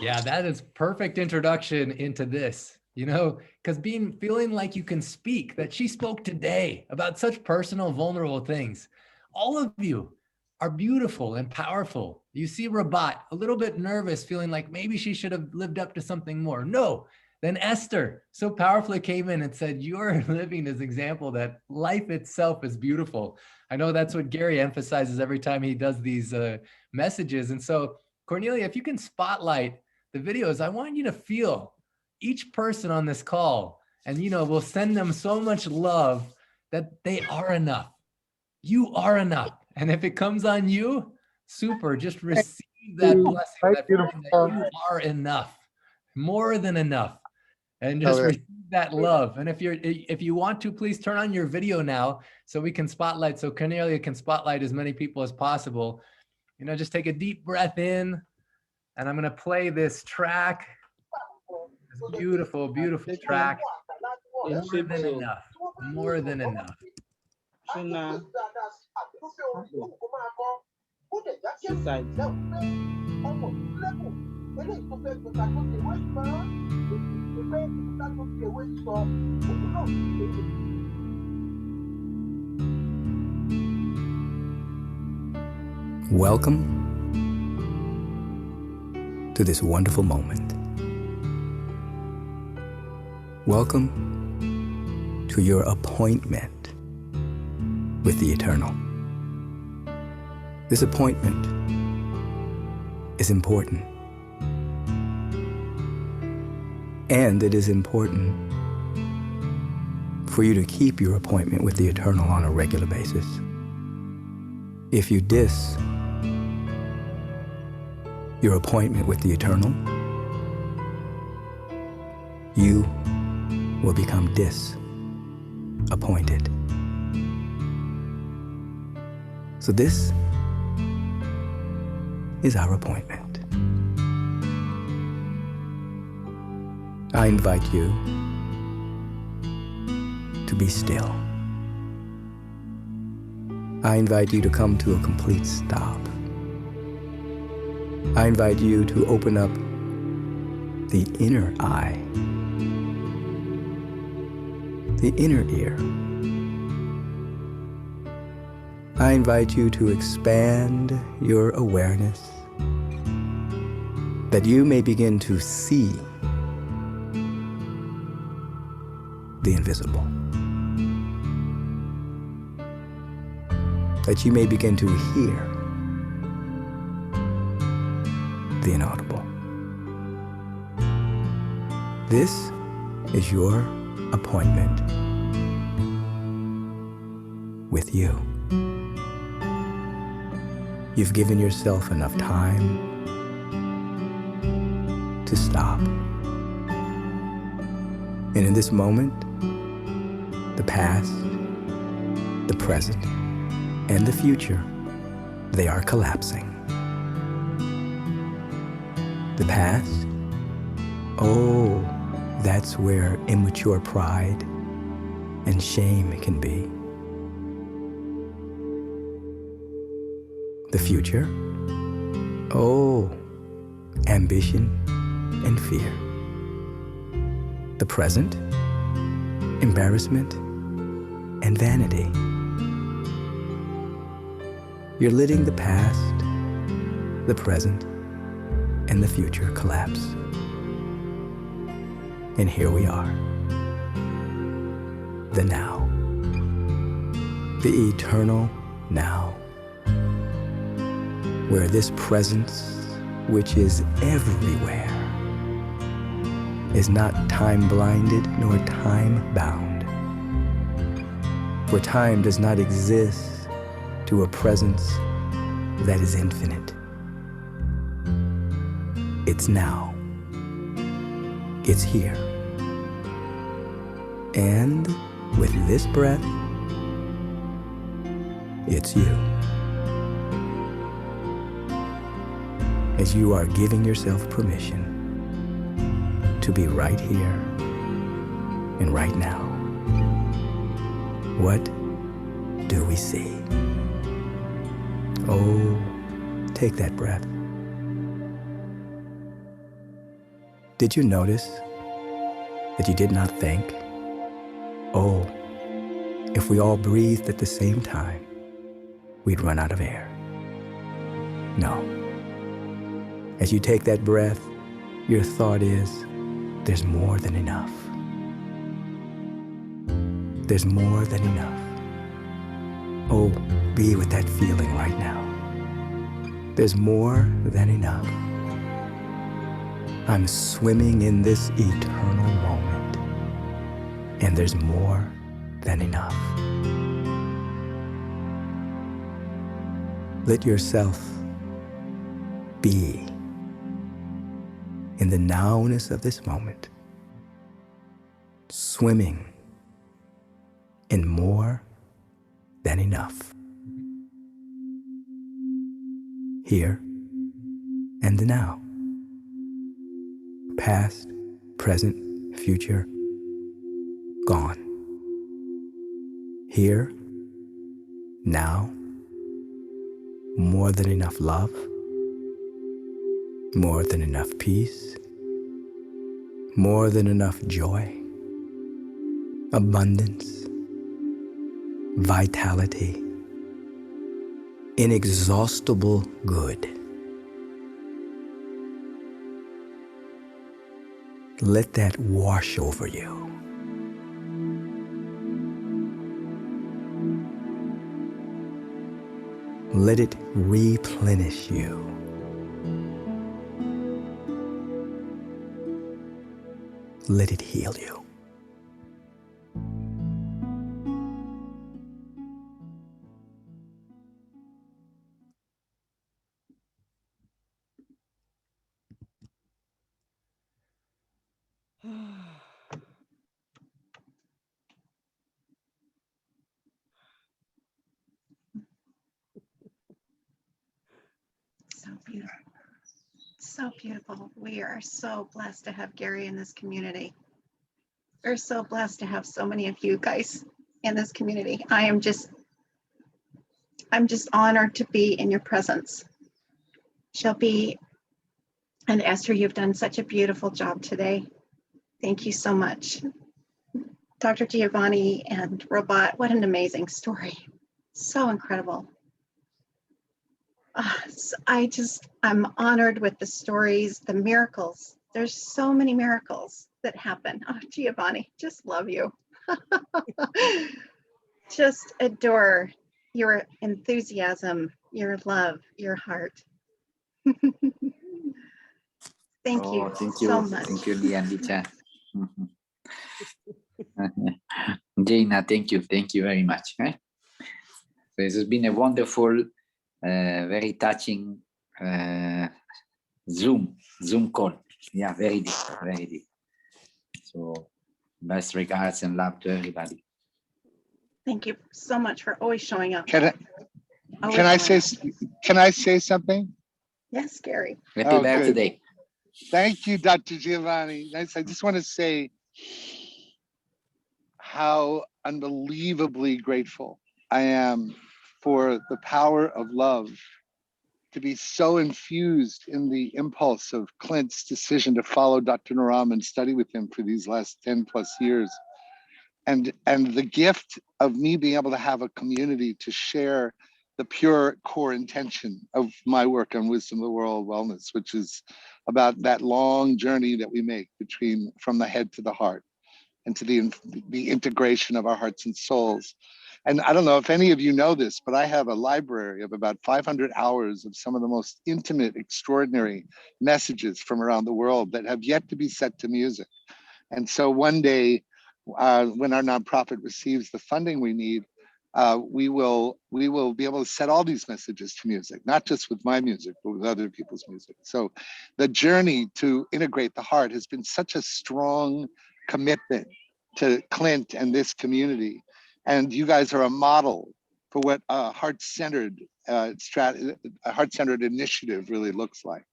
Speaker 4: Yeah, that is perfect introduction into this, you know, because feeling like you can speak, that she spoke today about such personal, vulnerable things. All of you are beautiful and powerful. You see Rabat a little bit nervous, feeling like maybe she should have lived up to something more. No. Then Esther so powerfully came in and said, you're living this example that life itself is beautiful. I know that's what Gary emphasizes every time he does these messages. And so, Cornelia, if you can spotlight the videos, I want you to feel each person on this call, and, you know, we'll send them so much love that they are enough. You are enough. And if it comes on you, super, just receive that blessing, that feeling that you are enough, more than enough. And just receive that love. And if you want to, please turn on your video now so we can spotlight, so Cornelia can spotlight as many people as possible. You know, just take a deep breath in, and I'm going to play this track, this beautiful, beautiful track, More Than Enough, More Than Enough.
Speaker 6: Welcome to this wonderful moment. Welcome to your appointment with the Eternal. This appointment is important. And it is important for you to keep your appointment with the Eternal on a regular basis. If you diss your appointment with the Eternal, you will become disappointed. So this is our appointment. I invite you to be still. I invite you to come to a complete stop. I invite you to open up the inner eye, the inner ear, I invite you to expand your awareness that you may begin to see the invisible, that you may begin to hear the inaudible. This is your appointment with you. You've given yourself enough time to stop. And in this moment, the past, the present, and the future, they are collapsing. The past, oh, that's where immature pride and shame can be. The future, oh, ambition and fear. The present, embarrassment and vanity. You're letting the past, the present, and the future collapse. And here we are, the now, the eternal now, where this presence, which is everywhere, is not time-blinded nor time-bound. For time does not exist to a presence that is infinite. It's now. It's here. And with this breath, it's you. As you are giving yourself permission to be right here and right now. What do we see? Oh, take that breath. Did you notice that you did not think, oh, if we all breathed at the same time, we'd run out of air? No. As you take that breath, your thought is, there's more than enough. There's more than enough. Oh, be with that feeling right now. There's more than enough. I'm swimming in this eternal moment, and there's more than enough. Let yourself be in the nowness of this moment, swimming in more than enough. Here and the now. Past, present, future, gone. Here, now, more than enough love, more than enough peace, more than enough joy, abundance, vitality, inexhaustible good. Let that wash over you. Let it replenish you. Let it heal you.
Speaker 5: So beautiful. So beautiful. We are so blessed to have Gary in this community. We're so blessed to have so many of you guys in this community. I'm just honored to be in your presence. Shilpi and Esther, you've done such a beautiful job today. Thank you so much. Dr. Giovanni and Robot, what an amazing story.
Speaker 3: So incredible. I'm honored with the stories, the miracles. There's so many miracles that happen. Oh, Giovanni, just love you. Just adore your enthusiasm, your love, your heart. Thank you
Speaker 7: Thank
Speaker 3: so
Speaker 7: you.
Speaker 3: much.
Speaker 7: Thank you, Liandicha. Jaina, thank you. Thank you very much. So this has been a wonderful, very touching Zoom call. Yeah, very deep, very deep. So best regards and love to everybody.
Speaker 3: Thank you so much for always showing up.
Speaker 20: Can I say something?
Speaker 3: Yes, Gary.
Speaker 7: Happy birthday.
Speaker 20: Good. Thank you, Dr. Giovanni. I just want to say how unbelievably grateful I am for the power of love to be so infused in the impulse of Clint's decision to follow Dr. Naram and study with him for these last 10 plus years. And the gift of me being able to have a community to share the pure core intention of my work on Wisdom of the World Wellness, which is about that long journey that we make from the head to the heart and to the integration of our hearts and souls. And I don't know if any of you know this, but I have a library of about 500 hours of some of the most intimate, extraordinary messages from around the world that have yet to be set to music. And so one day, when our nonprofit receives the funding we need, we will be able to set all these messages to music, not just with my music, but with other people's music. So the journey to integrate the heart has been such a strong commitment to Clint and this community. And you guys are a model for what a heart-centered initiative really looks like.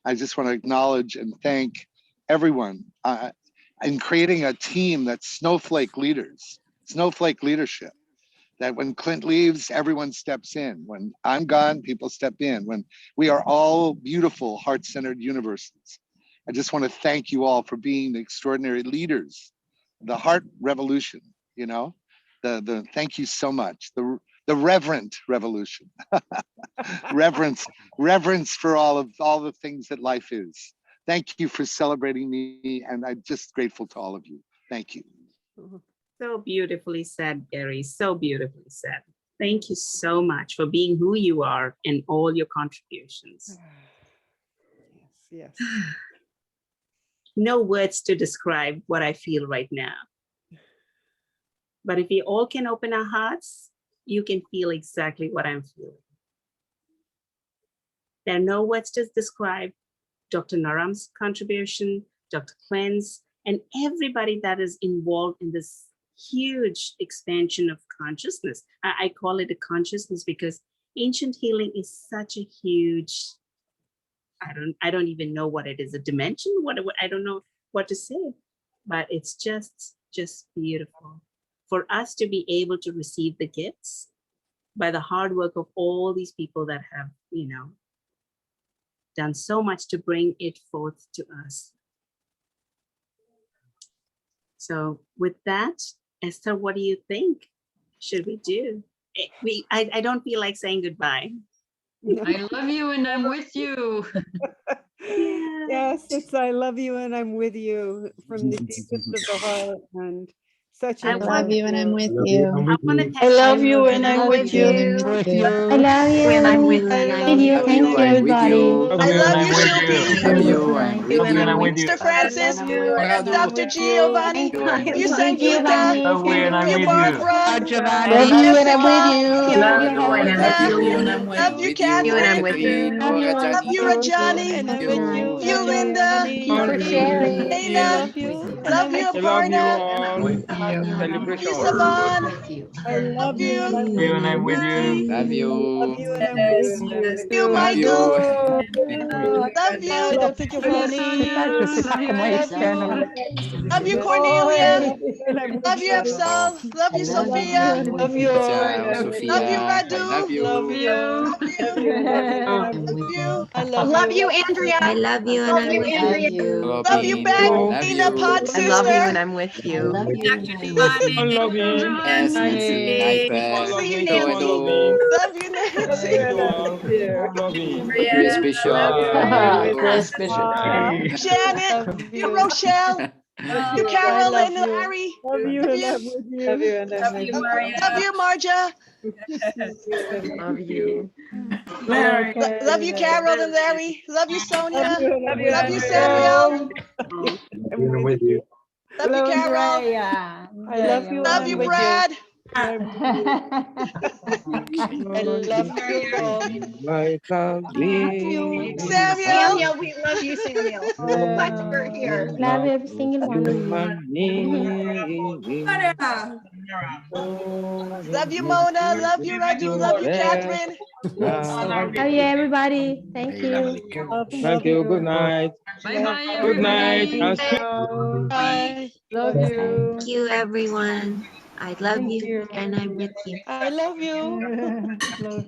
Speaker 20: I just want to acknowledge and thank everyone in creating a team that's snowflake leadership. That when Clint leaves, everyone steps in. When I'm gone, people step in. When we are all beautiful, heart-centered universes. I just want to thank you all for being the extraordinary leaders, the heart revolution, the thank you so much. The reverent revolution, reverence for all the things that life is. Thank you for celebrating me, and I'm just grateful to all of you. Thank you.
Speaker 2: So beautifully said, Gary. So beautifully said. Thank you so much for being who you are and all your contributions.
Speaker 1: Yes.
Speaker 2: No words to describe what I feel right now. But if we all can open our hearts, you can feel exactly what I'm feeling. There are no words to describe Dr. Naram's contribution, Dr. Clint's, and everybody that is involved in this huge expansion of consciousness. I call it a consciousness because ancient healing is such a huge, I don't even know what it is, a dimension, I don't know what to say, but it's just beautiful. For us to be able to receive the gifts by the hard work of all these people that have, done so much to bring it forth to us. So with that, Esther, what do you think? Should we do? I don't feel like saying goodbye.
Speaker 21: I love you and I'm with you.
Speaker 1: Yes, it's I love you and I'm with you from the deepest of the heart, and such a
Speaker 3: I love you and I'm with
Speaker 1: wonderful-
Speaker 3: you.
Speaker 8: I love you and I'm with you.
Speaker 3: I love you and I'm with you.
Speaker 8: Thank you. Thank you, everybody.
Speaker 23: I love you, Shilpi.
Speaker 7: Love you. I'm with you.
Speaker 23: Mr. Francis, Dr. Giovanni, you sang
Speaker 8: Thank you,
Speaker 23: Gita,
Speaker 8: Giovanni.
Speaker 23: you Barbara,
Speaker 8: Love you and I'm with you.
Speaker 23: love you, Catherine, love you, Rajani, you, Linda,
Speaker 8: For sharing.
Speaker 23: Dana,
Speaker 8: Love you.
Speaker 23: love you, Aparna, love you, Savan,
Speaker 1: I love you and I'm
Speaker 23: you,
Speaker 1: with you.
Speaker 7: Love you.
Speaker 1: Love you and I'm with you.
Speaker 23: you,
Speaker 7: Love you.
Speaker 23: Michael,
Speaker 8: Bye,
Speaker 23: love you,
Speaker 8: Dr. Giovanni.
Speaker 23: love you, Cornelia,
Speaker 1: And I'm with
Speaker 23: love you, Epsal, love you, Sophia,
Speaker 8: Love you.
Speaker 7: Ciao, Sofia.
Speaker 23: love you,
Speaker 7: I
Speaker 23: Radu,
Speaker 7: love you.
Speaker 8: Love you.
Speaker 23: love you,
Speaker 8: I love
Speaker 3: Love
Speaker 8: you.
Speaker 3: you, Andrea. I love you and I'm with you.
Speaker 23: love you
Speaker 7: Robin,
Speaker 23: back,
Speaker 7: love
Speaker 23: Ina
Speaker 7: you.
Speaker 23: Potts,
Speaker 5: I love you and I'm with you.
Speaker 8: Love you.
Speaker 9: I love you.
Speaker 7: Yes, Nancy. Nice.
Speaker 9: See you
Speaker 7: Hello,
Speaker 9: next
Speaker 7: hello.
Speaker 23: Love you, Nancy.
Speaker 9: Love you.
Speaker 7: Chris Bishop.
Speaker 8: Chris Bishop.
Speaker 23: Janet, you Rochelle, you Carol and Larry.
Speaker 1: Love you, and I'm with you. Love you, and I'm with you.
Speaker 23: Love you, Marja.
Speaker 5: Love you.
Speaker 23: Love you, Carol and Larry. Love you, Sonia.
Speaker 1: Love you,
Speaker 23: Love you, Samuel.
Speaker 19: I'm with you.
Speaker 23: Love you, Carol.
Speaker 1: I love you.
Speaker 23: Love you, Brad.
Speaker 1: I'm with you.
Speaker 23: I love you, Rob.
Speaker 9: My lovely.
Speaker 23: Samuel.
Speaker 3: Samuel, we love you, Samuel. So glad you're here.
Speaker 8: Love every single one of you.
Speaker 23: Love you, Mona. Love you, Raju. Love you, Catherine.
Speaker 8: Love you, everybody. Thank you.
Speaker 9: Thank you. Good night.
Speaker 21: Bye-bye,
Speaker 9: Good night.
Speaker 21: everybody.
Speaker 9: I'll see
Speaker 23: Bye.
Speaker 1: Love you.
Speaker 10: Thank you, everyone. I love you and I'm with you.
Speaker 23: I love you.
Speaker 1: Love